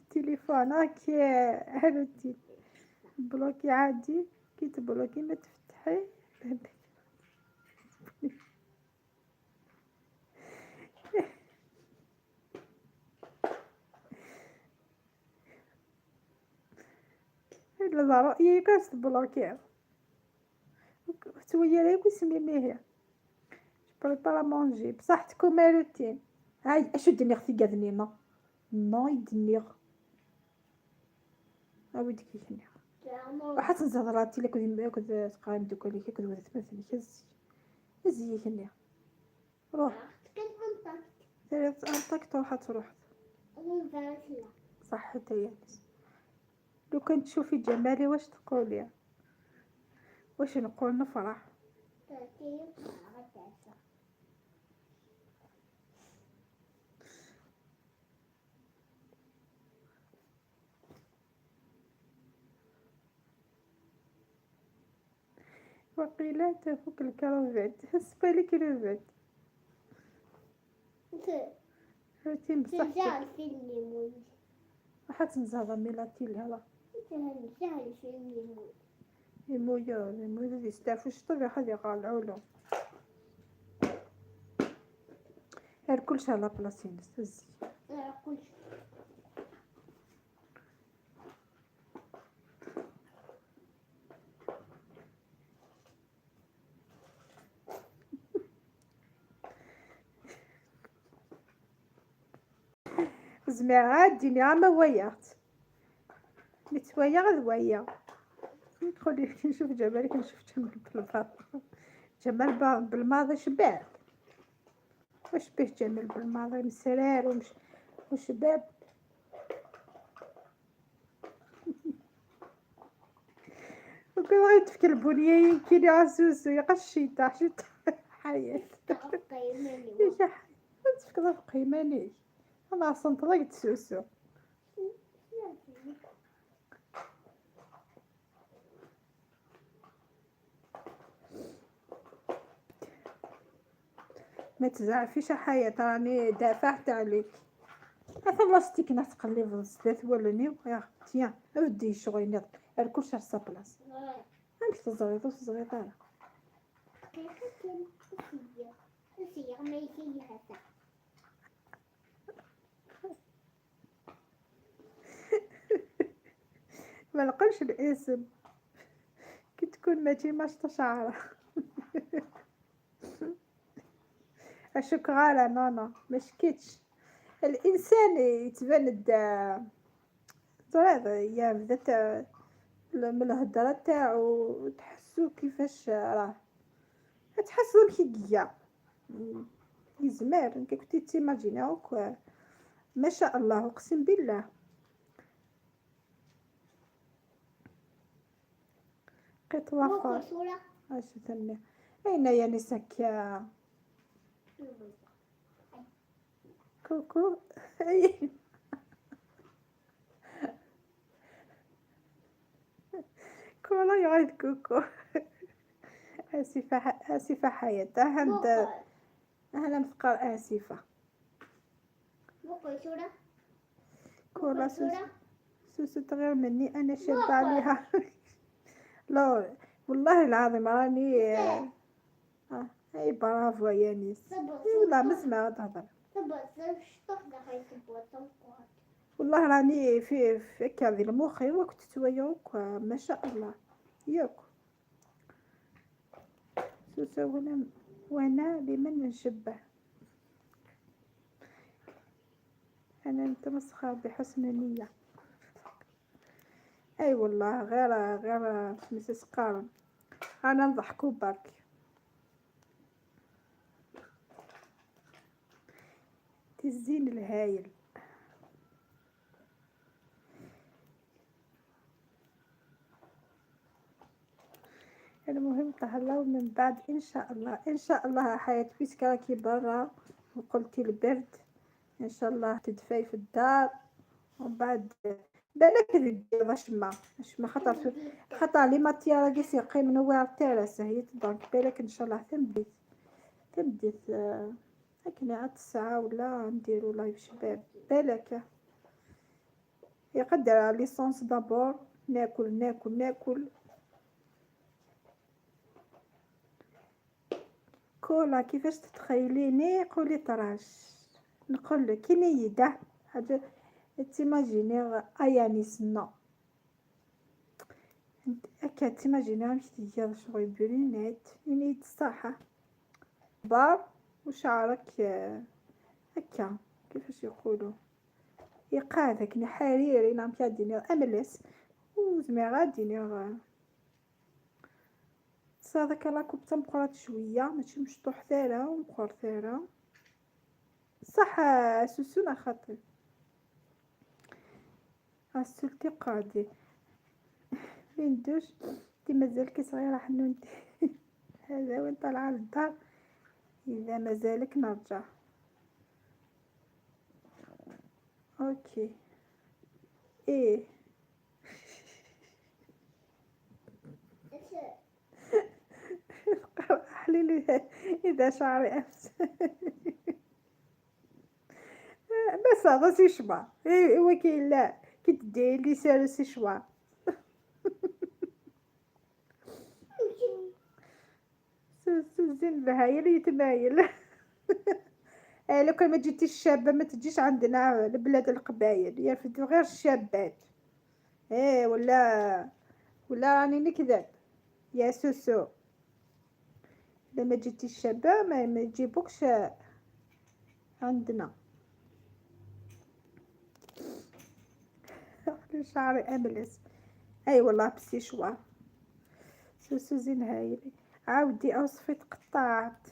تليفون هاكي هلوتي بلوكي عادي. كي تبلوكي ما تفتحي. لا رأيي كاس تبلوكي. سويا لي وسمي ميها. بريبارا مونجي بصح تكون روتين. هاي اشو دنيغ في قاذنينا. نو يدنيغ. أوديك يدنيغ. وحسن زهراتي لك كذا تقايم دوكالي كذا تمثلي هزي كنيغ. روح. ثلاث أنطك تروح. صح تيانس. لو كنت تشوفي جمالي واش تقولي؟ واش نقول؟ نفرح. تركيب مع غداسة. وقيلا تفوك الكروفات حسبالك رفات. هاتي بصح تنزال في الليمون. راح تنزل ميلاتي لها تنزال في الليمون. المويا اللي يستعفوش طبيعي هذي غالعولو هاد كلشي على بلاصين هزي. كل زميرة ديني عما ويات متويا غد ويا ندخل نشوف جمالك نشوف جمال بالماضي. جمال بالماضي شباب واش بيه جمال بالماضي مسرار وشباب. وكل واحد تفكر البنية كيلي عسوسو يقشيتا حشيتا حياة ايش تفكر في قيماني انا اصلا طلقت سوسو. ما تزعفيش حياة راني دافعت عليك. خلصتيك ناس تقلب الزيت ولني يا اختي اودي شغل نض الكلشي على بلاص امش تزغيط وتزغيط ما نقولش الاسم كي تكون ماشي ماشطه شعره. اشك غاله نانا ما شكيتش الانسان يتبان هذا يا بدات من الهضره تاعو تحسو كيفاش راه تحسو كيكيا يزمر كي كنتي تيماجيناوك ما شاء الله اقسم بالله. قطوة اش ثاني اين يا نسك يا كوكو كولا يعيد كوكو. اسفة حياتها هند انا مفقر اسفة كولا سوسو تغير مني انا شابة عليها. لا والله العظيم راني اي برافو يا نيس لا مسمع تهضر والله راني في كذي المخي وقت تويوك ما شاء الله ياك سوسو وانا بمن نشبه انا متمسخر بحسن نية. اي والله غير مسيس قارن انا نضحكوا برك الزين الهايل. المهم تهلاو من بعد ان شاء الله ان شاء الله حياة بيسك راكي برا وقلتي البرد ان شاء الله تدفاي في الدار ومن بعد بالك دير شما خطر لي ماتيا راكي سيقي من وير تيراس هي دونك بالك ان شاء الله تمديت هكنا عاد الساعة ولا نديرو لايف شباب بالك يقدر ليسونس دابور ناكل كولا كيفاش تتخيليني قولي طراش نقول لك كي نيده حاجه تيماجيني اياني سنا هكا تيماجيني مشتي ديال شغل برينات نيد الصحه بار وشعرك هكا كيفاش يقولوا يقاذك نحريري نعم كاديني املس وزميرة ديني صادك راكو بتمقرات شويه ماشي مشطوح ثاره ومقر ثاره صح سوسونا خاطر السلتي قادي ندوش انتي مازالك صغيرة حنونتي. هذا وين طالعة للدار، اذا مازالك نرجع. اوكي. ايه. احليلي اذا شعري امس. بس هذا سي شبع إيه وكاين لا كي تدير لي سير سي شبع. سوزين بهايل يتمايل. لو كان ما جيتيش شابة ما تجيش عندنا لبلاد القبايل، يرفدوا غير الشابات. ايه ولا راني نكذب يا سوسو. لما جيتيش شابة ما يجيبوكش عندنا. شعري املس. اي والله بسي شوا. سوسو زين هايلي. عاودي اوصفي تقطعت.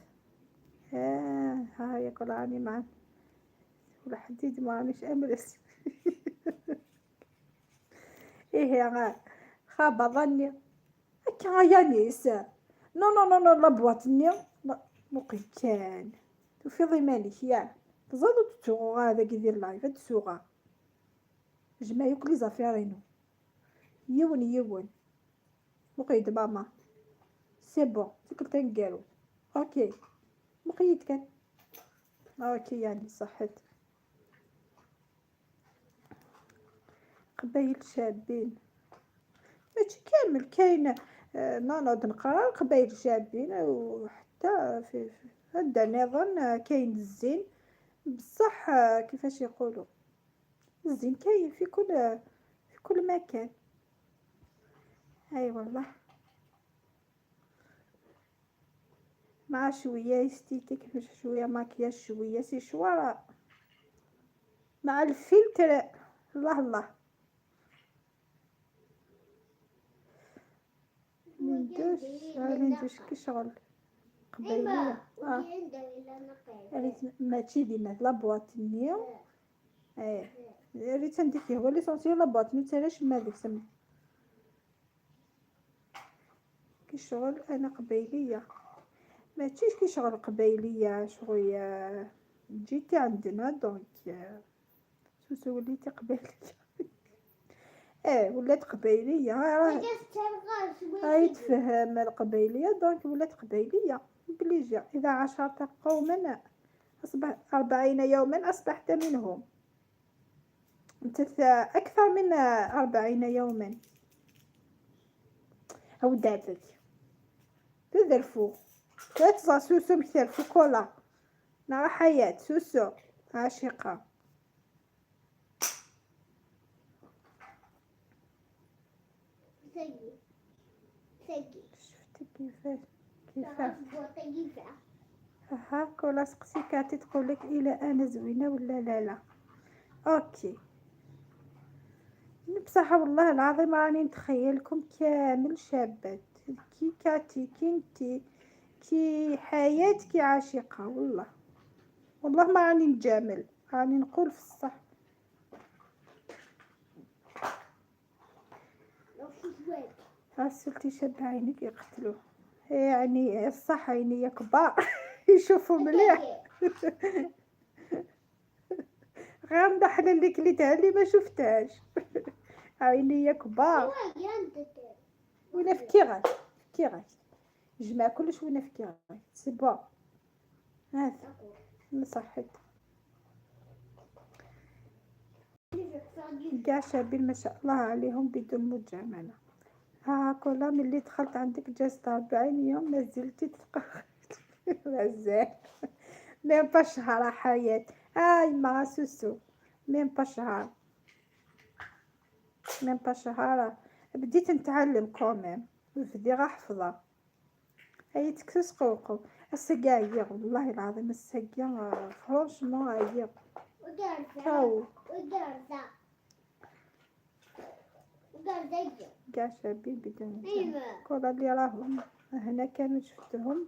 هاي كل راني مع والحديد ما رانيش املس. ايه يا خابة ظني هكا يا نيس. نو نو نو نو لابواتني مقيتان تفيضي مالك يا تزادو تسوغو هذا كيدير لايف تسوغا جمع يوكلي زافيرينو يون مقيد ماما سي بون تيكل تنقالو. اوكي مقيد كان. اوكي يعني صحت. قبايل شابين ماشي كامل كاين. نقعد نقرا قبايل شابين وحتى في هدا نظن كاين الزين بصح. كيفاش يقولوا الزين كاين في كل مكان. اي والله مع شويه استيتيك مش شويه ماكياج شويه سي شوارع مع الفلتر. الله الله. ندوش كي شغل قبيلية. ما تشيدي ما لابواط النيو. ايه ريت نديك هو ليسونسيال لابواط ني تالاش ما ديك سما كي شغل انا قبيلية. ما تشيش كي شغل قبيلية شغل جيتي عندنا دونك سوسو وليتي قبيلية. ولات قبيلية هاي تفهم القبيلية دونك ولات قبيلية بليجي. إذا عاشرت قوما أصبح 40 يوما أصبحت منهم. أنت أكثر من 40 يوما. أو دابك تذرفو تتصا سوسو مكترفو كولا نرى حياة سوسو عاشقة. شفتي كيفاش ها كولا سقسيكاتي تقولك إلى أنا زوينة ولا لا. اوكي بصح والله العظيم راني نتخيلكم كامل شابات كي كاتي كنتي كي حياة كي عاشقة. والله ما راني نجامل راني نقول في الصح. غسلتي شاب عينك يقتلوه يعني الصح عيني كبار. يشوفوا مليح. غير ندحل لك اللي اللي ما شفتهاش. عيني كبار وانا في كيغاش جمع كلش وانا في كيغاش سي بون. هذا صحت كاع شابين ما شاء الله عليهم بدون مجامله. كلها ملي دخلت عندك جازت 40 يوم ما زلتي تتقرب. مازال ميم با شهر حياة. ما سوسو ميم با شهر بديت نتعلم كوميم بدي غا حفظه. هاي تكسس قوقو السقا عيق والله العظيم السقا فرونشمون عيق. هاو كاع شابين بدون كل اللي راهم هنا كانوا شفتهم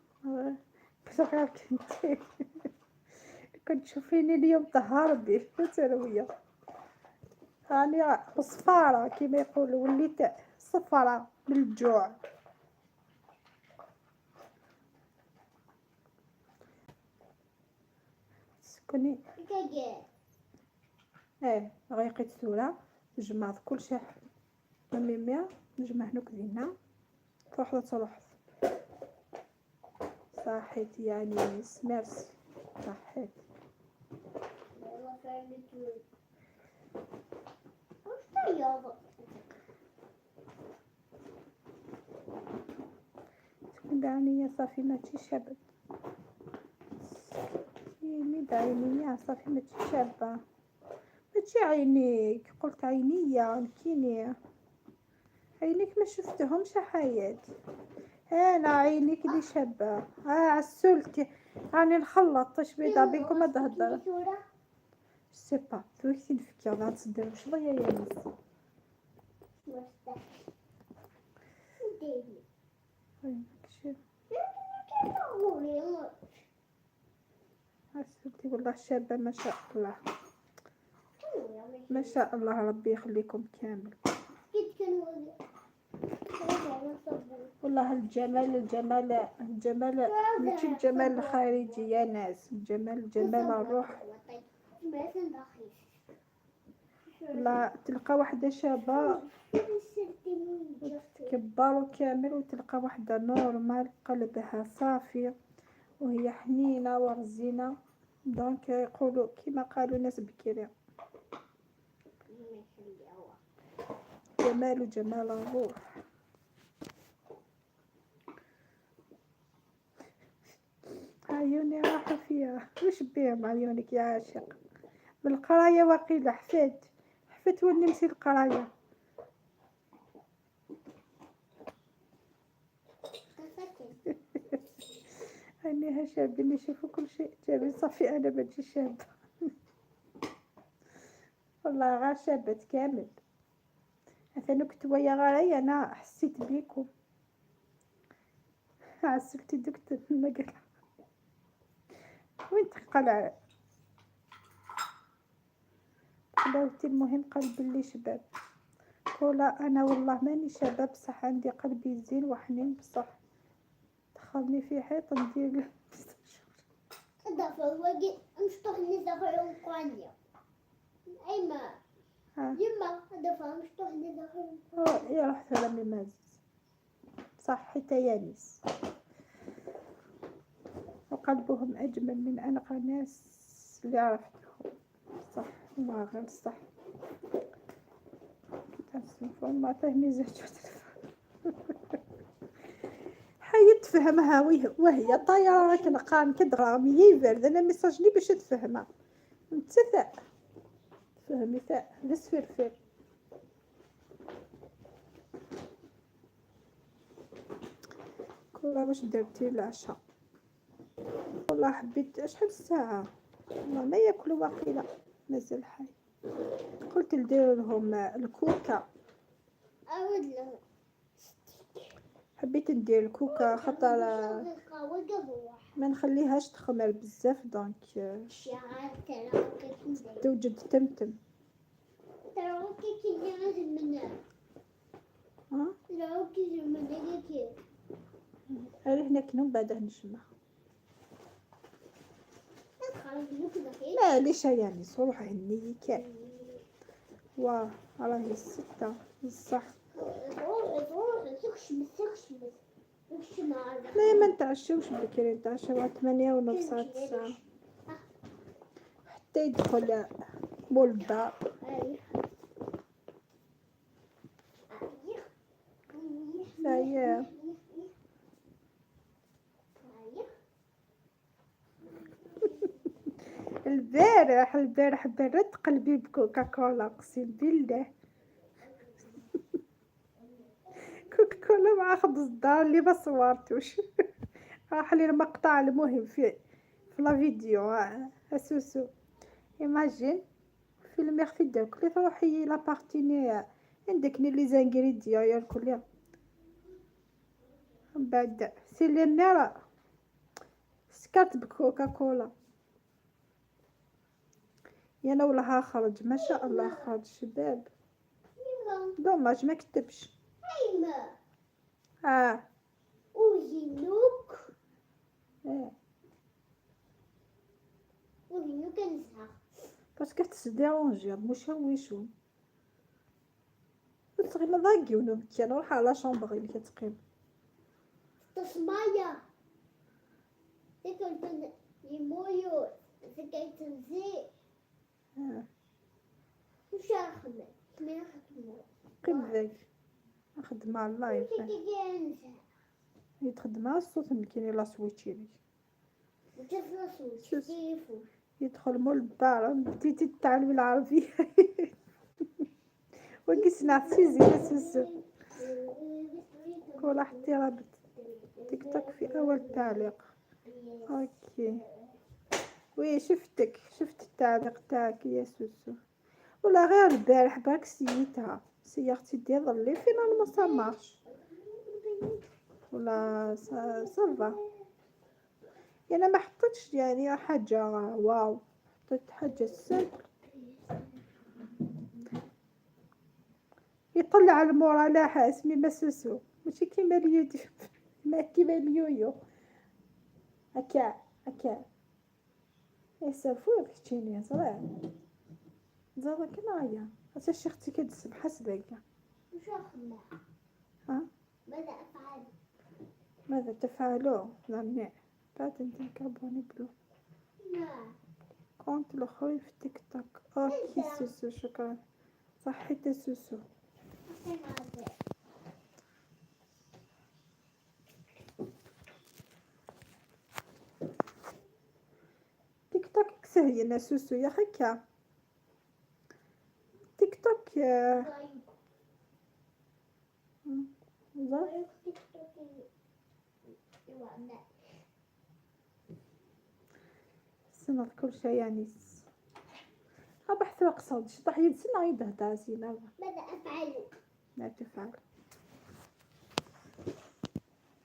صغار كنت تشوفيني اليوم تهربي تروية راني صفارة كيما يقولوا وليت صفرة بالجوع. سكني غيقيت سورة نجمع كلشي ميميا نجمع هنوك دينا تروح تروح صحيت يعني سميرسي صحيت. دعني صافي ماشي شابة يمي بعيني يا صافي ماشي شابة ماشي عينيك قلت عينيا كيني عينيك ما شفتهمش حياتي انا عينيك اللي شابة عسولتي راني نخلط بيضا بينكم ما تهضر سيبا تويكتي نفكي غا تصدر واش ضيا يا عسولتي والله شابة ما شاء الله ما شاء الله ربي يخليكم كامل. والله الجمال ماشي الجمال الخارجي يا ناس جمال الروح. لا تلقى واحدة شابة تكبر كامل وتلقى واحدة نورمال قلبها صافي وهي حنينة ورزينة دونك يقولوا كما قالوا ناس بكري جمال الروح. عيوني راحوا فيها وش بيهم عيونك يا عاشق بالقراية وقيلة حفت ونمشي القراية عينيها شابين يشوفوا كل شيء جابين صافي انا ماشي شابة والله غير شابة كامل انا كنت ويا غرايا انا حسيت بيكم عسلتي دكتور المقلة وين تقلع قلاوتي المهم قلب اللي شباب كولا انا والله ماني شابة بصح عندي قلبي زين وحنين بصح دخلني في حيط ندير يا رحت على مازز صح حتى يانس وقلبهم اجمل من انقى ناس اللي عرفتهم صح ما غير صح تلفون ما فهمي زهجت حي تفهمها وهي طايره كنقان كدغامي هي برد انا ميساجني باش تفهمها نتسفى فهمي فاء لسفرفر كلها واش درتي العشاء والله حبيت شحال الساعه والله ما ياكلوا واقيلا مازال حي قلت ندير لهم الكوكا حبيت ندير الكوكا خاطر ما نخليهاش تخمر بزاف دونك توجد تمتم هل هنا كنو بعده نجمع لا ليش يعني صروح هني كان واه راهي 6 بصح لا ما نتعشوش بكري نتعشوا 8:30 9 حتى يدخل مولدا لا البارح برد قلبي بكوكا كولا اقسم بالله كوكا كولا مع خبز الدار اللي ما صورتوش راح لي المقطع المهم في لا فيديو اسوسو ايماجين فيلم يخفي داك اللي تروحي لا بارتيني عندك لي زانغريديون يا الكل من بعد سيلي النار سكرت بكوكا كولا يانا والله خرج ما شاء الله خرج شباب دوماج ما كتبش نايمة وزينوك نزهق. باسكو تسديرونجي مشوشون تغيما ضاقيونو بكي انا نروح على شامبغ اللي كتقيم تصمايا تكون يمويو زكايت نزي وش أخدم من أخدم قيم ذاك نخدم على اللايف يتخدم على الصوت اللي كاين لا سويتشي يدخل مول الدار بديتي تتعلمي العربية وكيسنا سيزي سوسو كل حتى رابط تيك توك في اول تعليق اوكي وي شفت التعليق تاعك يا سوسو ولا غير البارح باك سيتها سيارتي ديال ظلي فينا ما سامعش ولا صافا انا ما حطيتش يعني حاجه واو حطيت حاجه سامبل يطلع المورا لاحة اسمي مسوسو ماشي كيما اليوتيوب ما كيما اليويو هكا يسافوك تشيني صراحه زعما كنايا حتى شيختي كتسب حسبك وش أخدم ها ماذا تفعلوا منيح بعد انت كابوني بلو كونت الاخوي في تيك توك اوكي سوسو شكرا صحيت سوسو تيك توك كسهينا سوسو يا خكا تيك توك سنة كل شيء يعني أبحث وأقصد شطح يدسنا يدهدا زينة ماذا أفعل؟ لا تفعل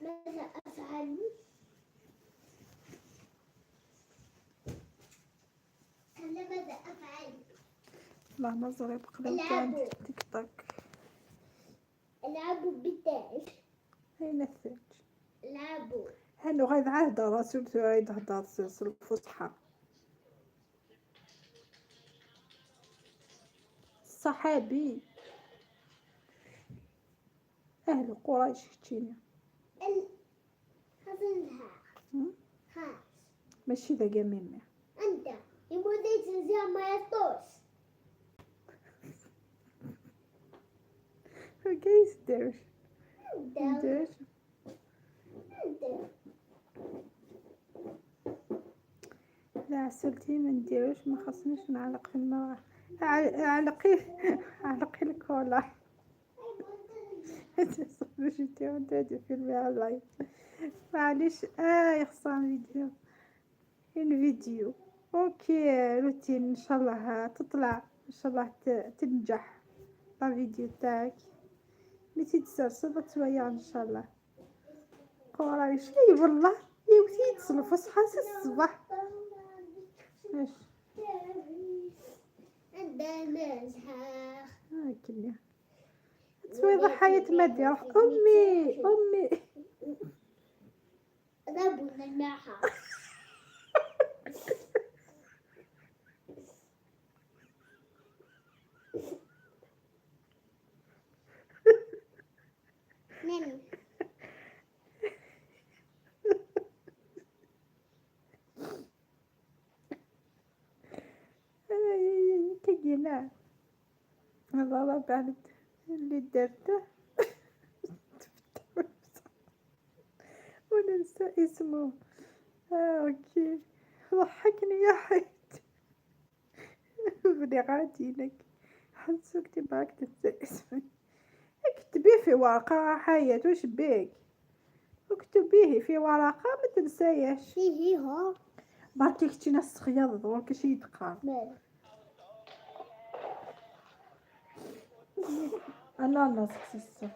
ماذا أفعل؟ ماذا أفعل؟ لا نظري بقلب عند تيك توك العبوا بالتاج أين الثلج العبوا هانو غايد عهدة رسول غايد هدار سلسل الفصحى الصحابي أهل قريش تشيني حسنها خاص ماشي ذا جميل أنت يمودي تنزيها ما يطوش كيس ديرش ديرش لا سلتي ما نديروش ما خصنيش نعلق في الماء علقي الكولا باش تي في الماء لايف معليش يخصها فيديو اوكي روتين ان شاء الله تطلع ان شاء الله تنجح لا فيديو تاعك متي تسرسل شويه ان شاء الله قراي شي والله يوتي تصلف حاسس الصباح ايش عندنا زهاق هاكلي تسوي ضحية مدير امي ذهبوا للماحة ناني كينا والله بعد اللي درته وننسى اسمه اوكي ضحكني يا حيت بني غادي لك حسوك تباك تنسى اسمه اكتبيه في ورقة حياة وش بيك اكتبيه في ورقة ما تنسايش فيه ها بركي كنتي ناس خياض دورك شي يتقال مال انا ناسك سيسو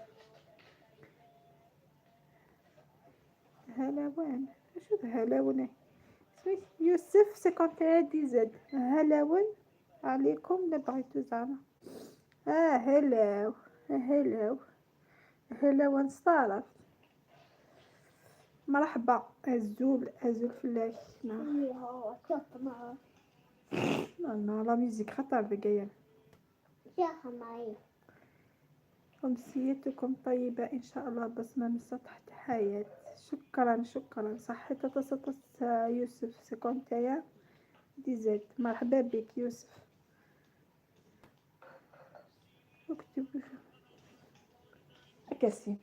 هلاوان شو هلاوان يوسف سكونتي دي زد هلاوان عليكم اللي بغيتو زعما هلاو هلا ونصارف. مرحبا أزول فلاش. اللي هو تطمع لا لا ميوزيك خطر بقية. شيخ معي. أمسيتكم طيبة إن شاء الله. بسمة من سطح حياة. شكرا صحتك تصطس يوسف سكونتايا دي زيت. مرحبا بك يوسف. اكتب أكاسي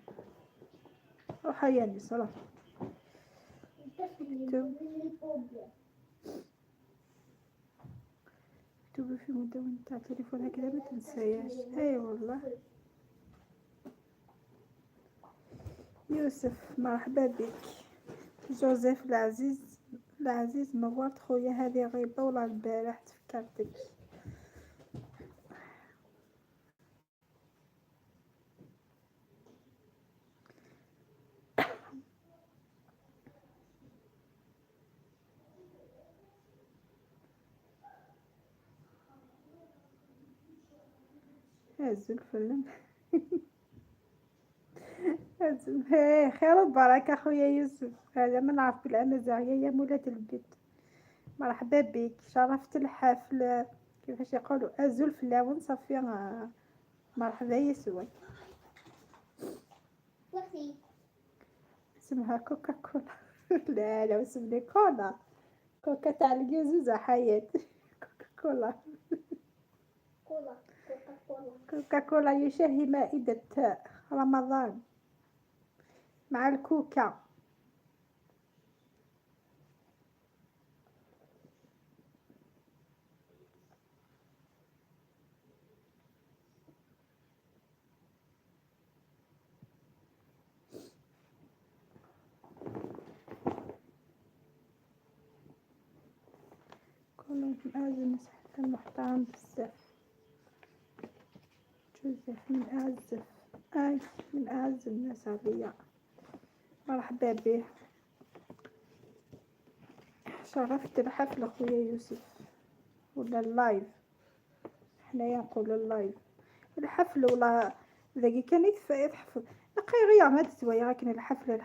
روح يا صلاة. اكتبي في مدونة تاع التليفون هكذا ما تنساياش. اي والله يوسف مرحبا بك. جوزيف العزيز نورت خويا. هذه غيبة ولا البارح تفكرتك. هزو الفيلم. هزو خير وبركة خويا يوسف. هذا ما نعرف بالأمازيغية يا مولات البيت. مرحبا بك. شرفت الحفل. كيفاش يقولوا هزو الفلاون صافي. مرحبا يسوع. اسمها كوكا كولا. لا اسمني كولا. كوكا تاع القزوزة حياة. كولا كوكا كولا يشهي مائدة رمضان مع الكوكا. كل مآزم مسحة محترم بزاف. جوزيف من أعز الناس عليا. مرحبا به. شرفت الحفل أخويا يوسف. ولا اللايف. حنايا نقول اللايف الحفل ولا ذاكي كان يتحفل نقي غير ما تسوي لكن الحفل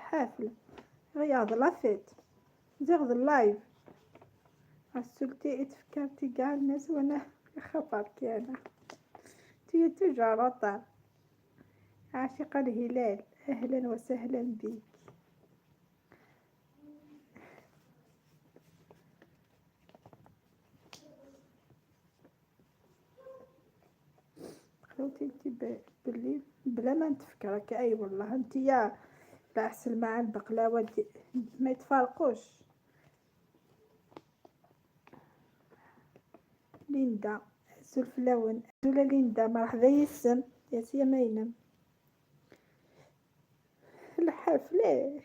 غير لافيت زغد اللايف. السلتي تفكرتي كاع الناس وانا خطر كان تي تجارة. عاشق الهلال اهلا وسهلا بك. خوتي انت بلي بلا ما نتفكرك. اي والله انت يا العسل مع البقلاوه ما يتفارقوش. ليندا سلفلاون زولا ليندا مرحبا يسم يا سيا ماينم. الحفلة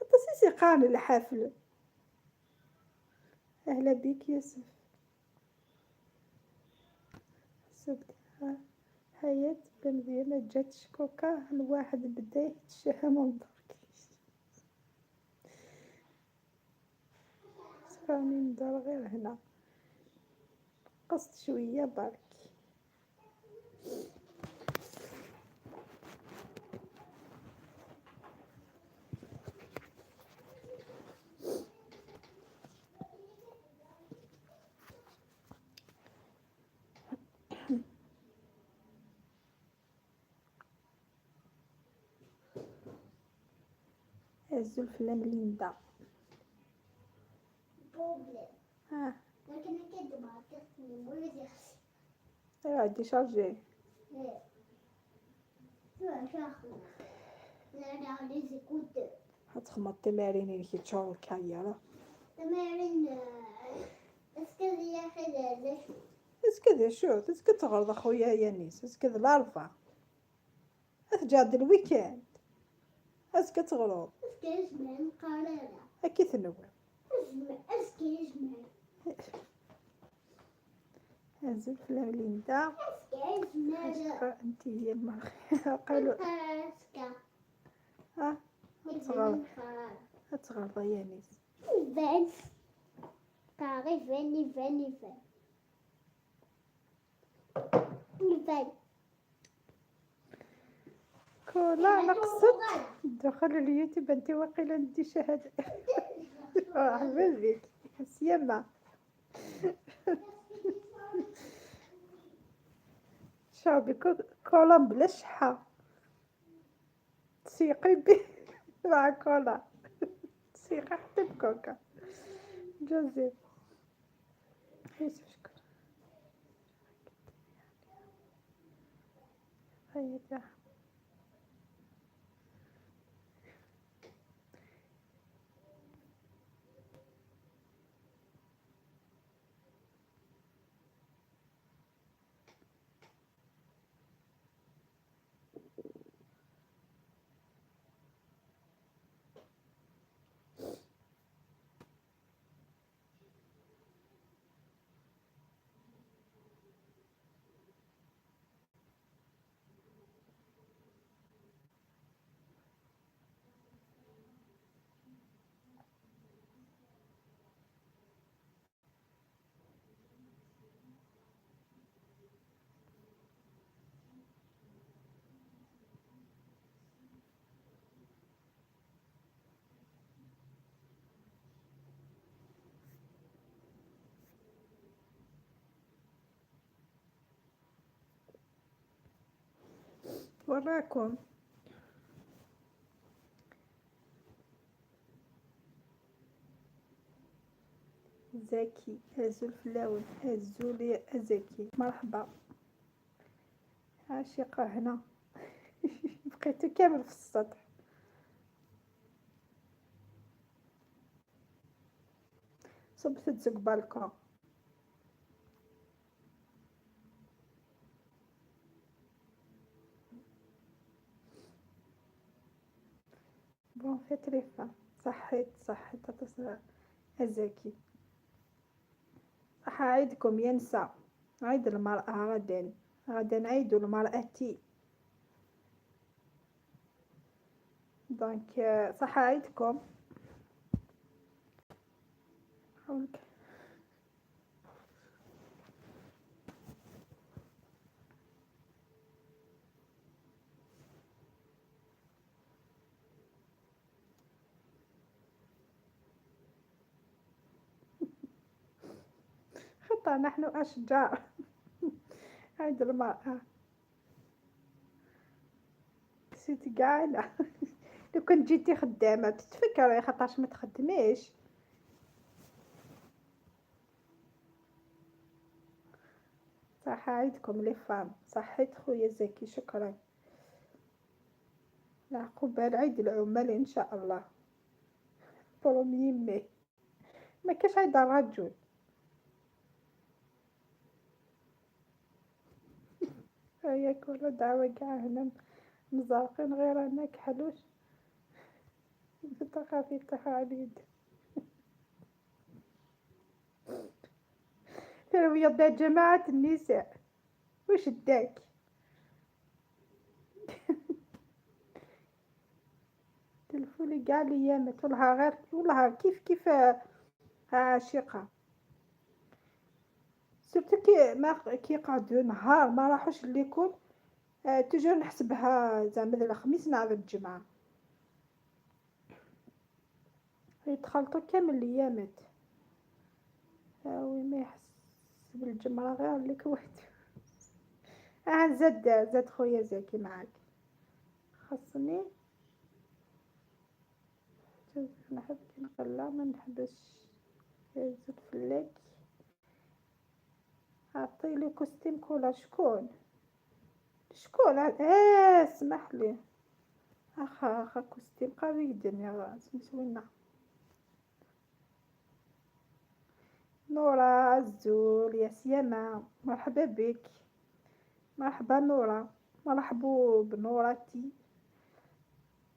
التصيصي قان الحفلة. أهلا بك يوسف. صدقها حياة بنبي ما جاتش كوكا الواحد بدا يتشهى من درك. راني ندار غير هنا قصت شوية برك. الزلف ليندا. ها لكن كده ما تسمي مريض. عادي شارجي. هتخمط تمارين اللي كيتشور الكايرة. تمارين اسكت يا أخي اسكت شوف اسكت تغرض اخويا يانيس. اسكت الاربعة جاد الويكند. اسكت تغرض اسكت من قرارة اكيد ثنوب. اسكت من هزل فلان ليندا. اسكت من انت هي المرخية قالوا ها هتغرض يانيس. فين تعرف فين كولا نقصد دخل اليوتيوب انت واقيلا ندي شهادة. مرحبا بك سيما. شربي كولا بلا شحة تسيقي بيه مع كولا تسيقي حتى بكوكا جوزيف. شكرا هيدا. وراكم زكي هزو الفلاون هزو لي زكي مرحبا عاشقة هنا. بقيتو كامل في السطح. صبت تزق بالكم. بون في تريفا صحيت اتصل زكي. راح أعيدكم ينسى عيد المرأة غدا نعيدو المرأة دونك صح أعيدكم. خطأ نحن أشجار. عيد المرأة سيتي قاعدة. لو كنت جيتي خدامة تتفكري خاطرش ما تخدميش. صح عيدكم لي فام. صحيت خويا زكي شكرا. عقبال عيد العمال ان شاء الله. بروميي مي ما كاش عيد الرجل. هيا كل دعوة كاع هنا مزارقين غير انا كحلوش. تخافي تخاليد تروي جماعة النساء وش داك. تلفولي كاع الايامات والها غير والها كيف عاشقة. سورتو كي قعدو نهار ما راحوش ليكول. توجور نحسبها زعما الخميس نهار الجمعة يتخلطوا كامل الايامات. وي ما يحس بالجمرة غير لك واحد. زاد خويا زكي معاك خاصني نحب كي نقلع ما نحبش زاد فلاك. عطيلي كوستيم كولا شكون اسمح لي اخا كوستيم قوي جدا يا سمسوينا. نورا عزول يا سيما مرحبا بك. مرحبا نورا مرحبا بنورتي.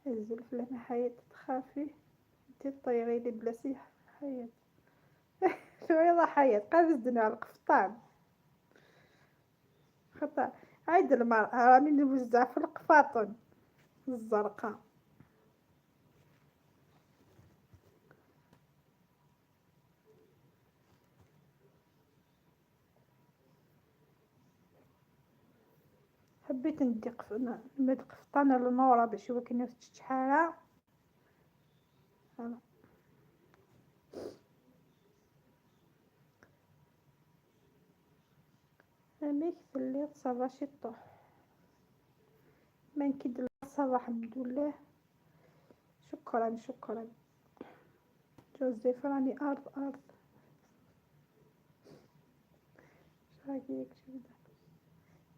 الزلف لنا حياة تخافي انتي طيري لي بلا سيح حياة. شوية حياة قابزدنا على القفطان خطأ. عيد المرأة راني نوزع في القفاطن الزرقاء. حبيت ندي نمد قفطانة لنورا باش هو كي شحالة. فوالا. اميك في الليل صافا شي طوح ما نكد صافا الحمد لله. شكرا شكرا. جوزيف راني ارض شراكي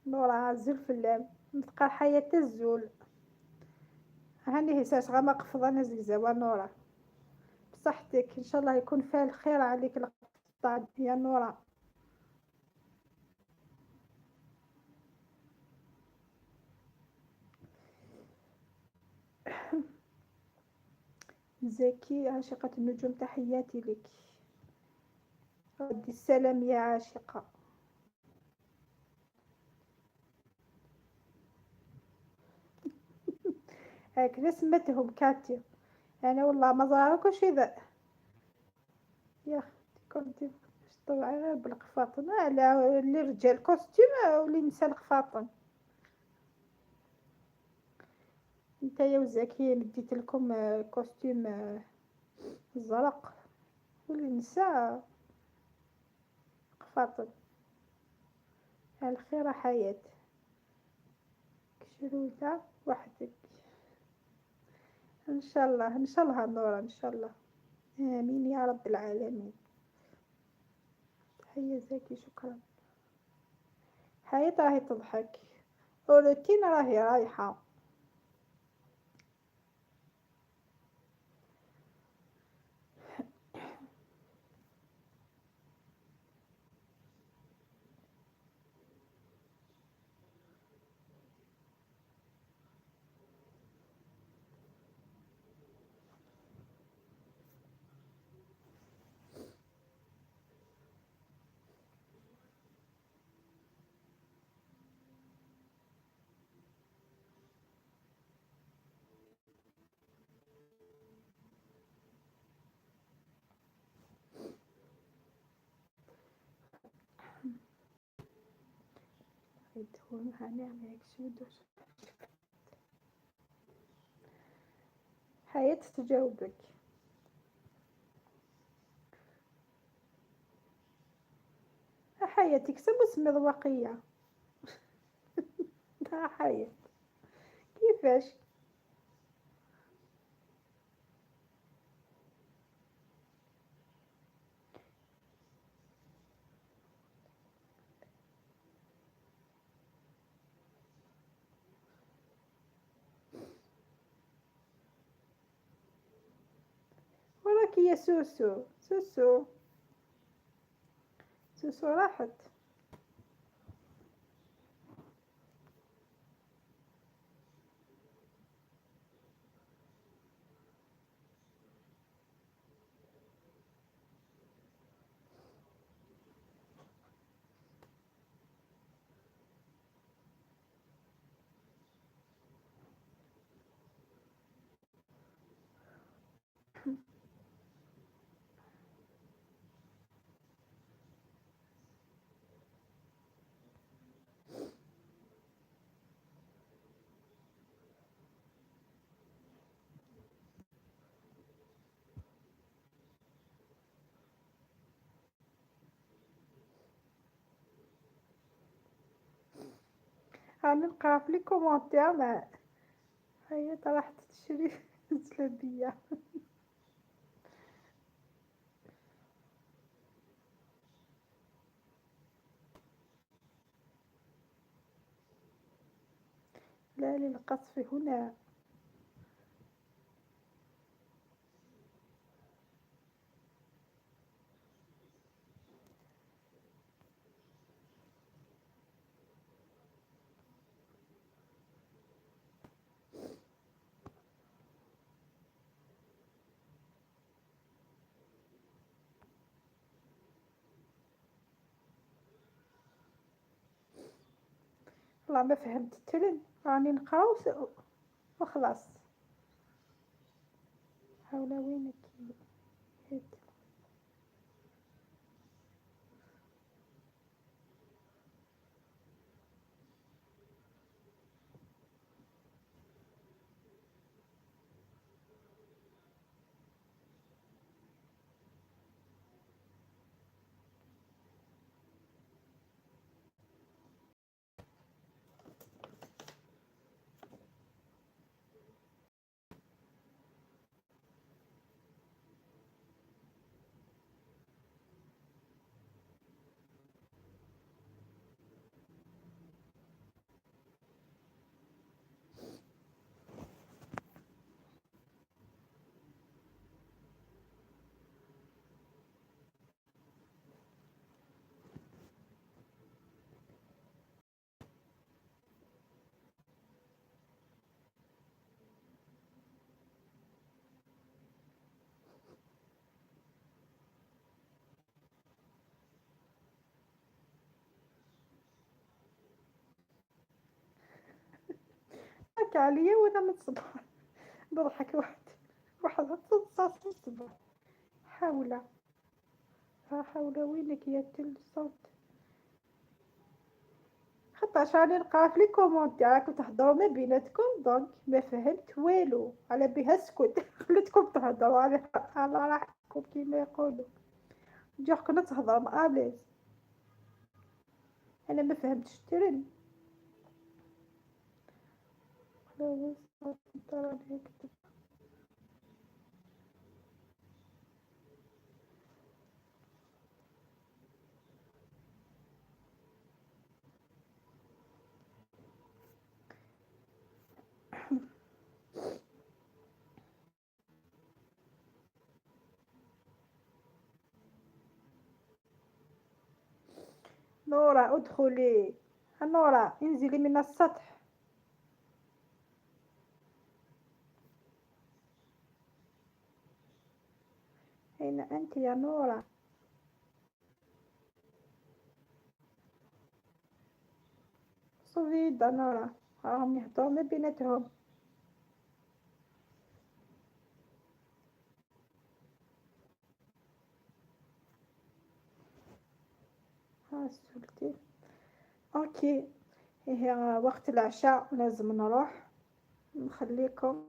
نورا زول في اللام نتقى حياة الزول. هاني هساس غما قفض انا زيزاوة نورا بصحتك ان شاء الله يكون فيها الخير عليك القطع يا نورا. زكي عاشقة النجوم تحياتي لك. ردي السلام يا عاشقة. هكذا سمتهم كاتي. انا والله ما ظهركش اذا يا اختي كنت طبعا بالقفاطن على الرجال كوستيم واللي نساء القفاطن. انت يا وزكي نديت لكم كوستيم زرق واللي نساء قفاطن. الخير حياة كشروطة وحدك ان شاء الله ان شاء الله نورا ان شاء الله. امين يا رب العالمين. هيا زكي شكرا. حياة راهي تضحك وروتين راهي رايحة. يدخل هنعمل شودوش. حياة تجاوبك. حياتك سب اسم ذوقية. حياة كيفاش وراك يا سوسو سوسو سوسو راحت. راني نقرا في لي كومونتير مع حياة راحت تشري زلابية. لا للقصف هنا. والله ما فهمت الترن راني نقرا وخلاص. حول وينك يا عليا وانا من الصبح نضحك واحد 13 من الصبح. حاولة ها حاولة وينك يا الصوت؟ خاطرش راني نقرا في لي كومونتير راكم تهضروا ما بيناتكم دونك ما فهمت والو على بها اسكت. خليتكم تهضروا على راحتكم كيما يقولوا. جوك كنا تهضروا مع اليز. انا ما فهمتش ترن. لا بس ترى هيك. نورا ادخلي. نورا انزلي من السطح. أين أنت يا نورا؟ صفيدة نورا راهم يهضروا ما بيناتهم. ها سولتي. اوكي. هي وقت العشاء لازم نروح. نخليكم.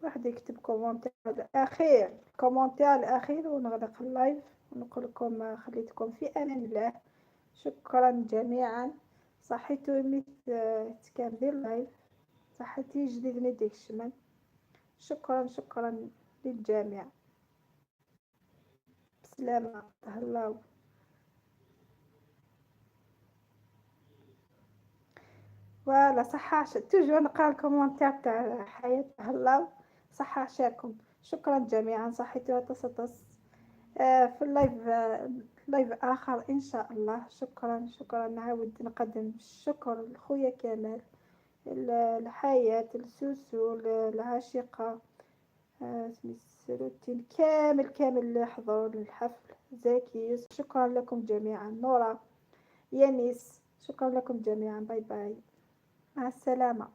واحد يكتب كومنتير الأخير. كومنتير الأخير ونغلق اللايف ونقول لكم خليتكم في أمان الله. شكرا جميعا. صحيتو ميت تكمل اللايف. صحتي جديد نديك الشمال. شكرا للجميع. بسلامة تهلاو. فوالا صح توجو نقرا الكومنتير تاع حياة تهلاو. صح عشاكم. شكرا جميعا. صحيتو تص في اللايف لايف اخر ان شاء الله. شكرا نعاود نقدم الشكر لخويا كمال الحياة السوسو العاشقة سميت كامل اللي حضروا للحفل زكي. شكرا لكم جميعا. نورا يانيس شكرا لكم جميعا. باي باي. مع السلامة.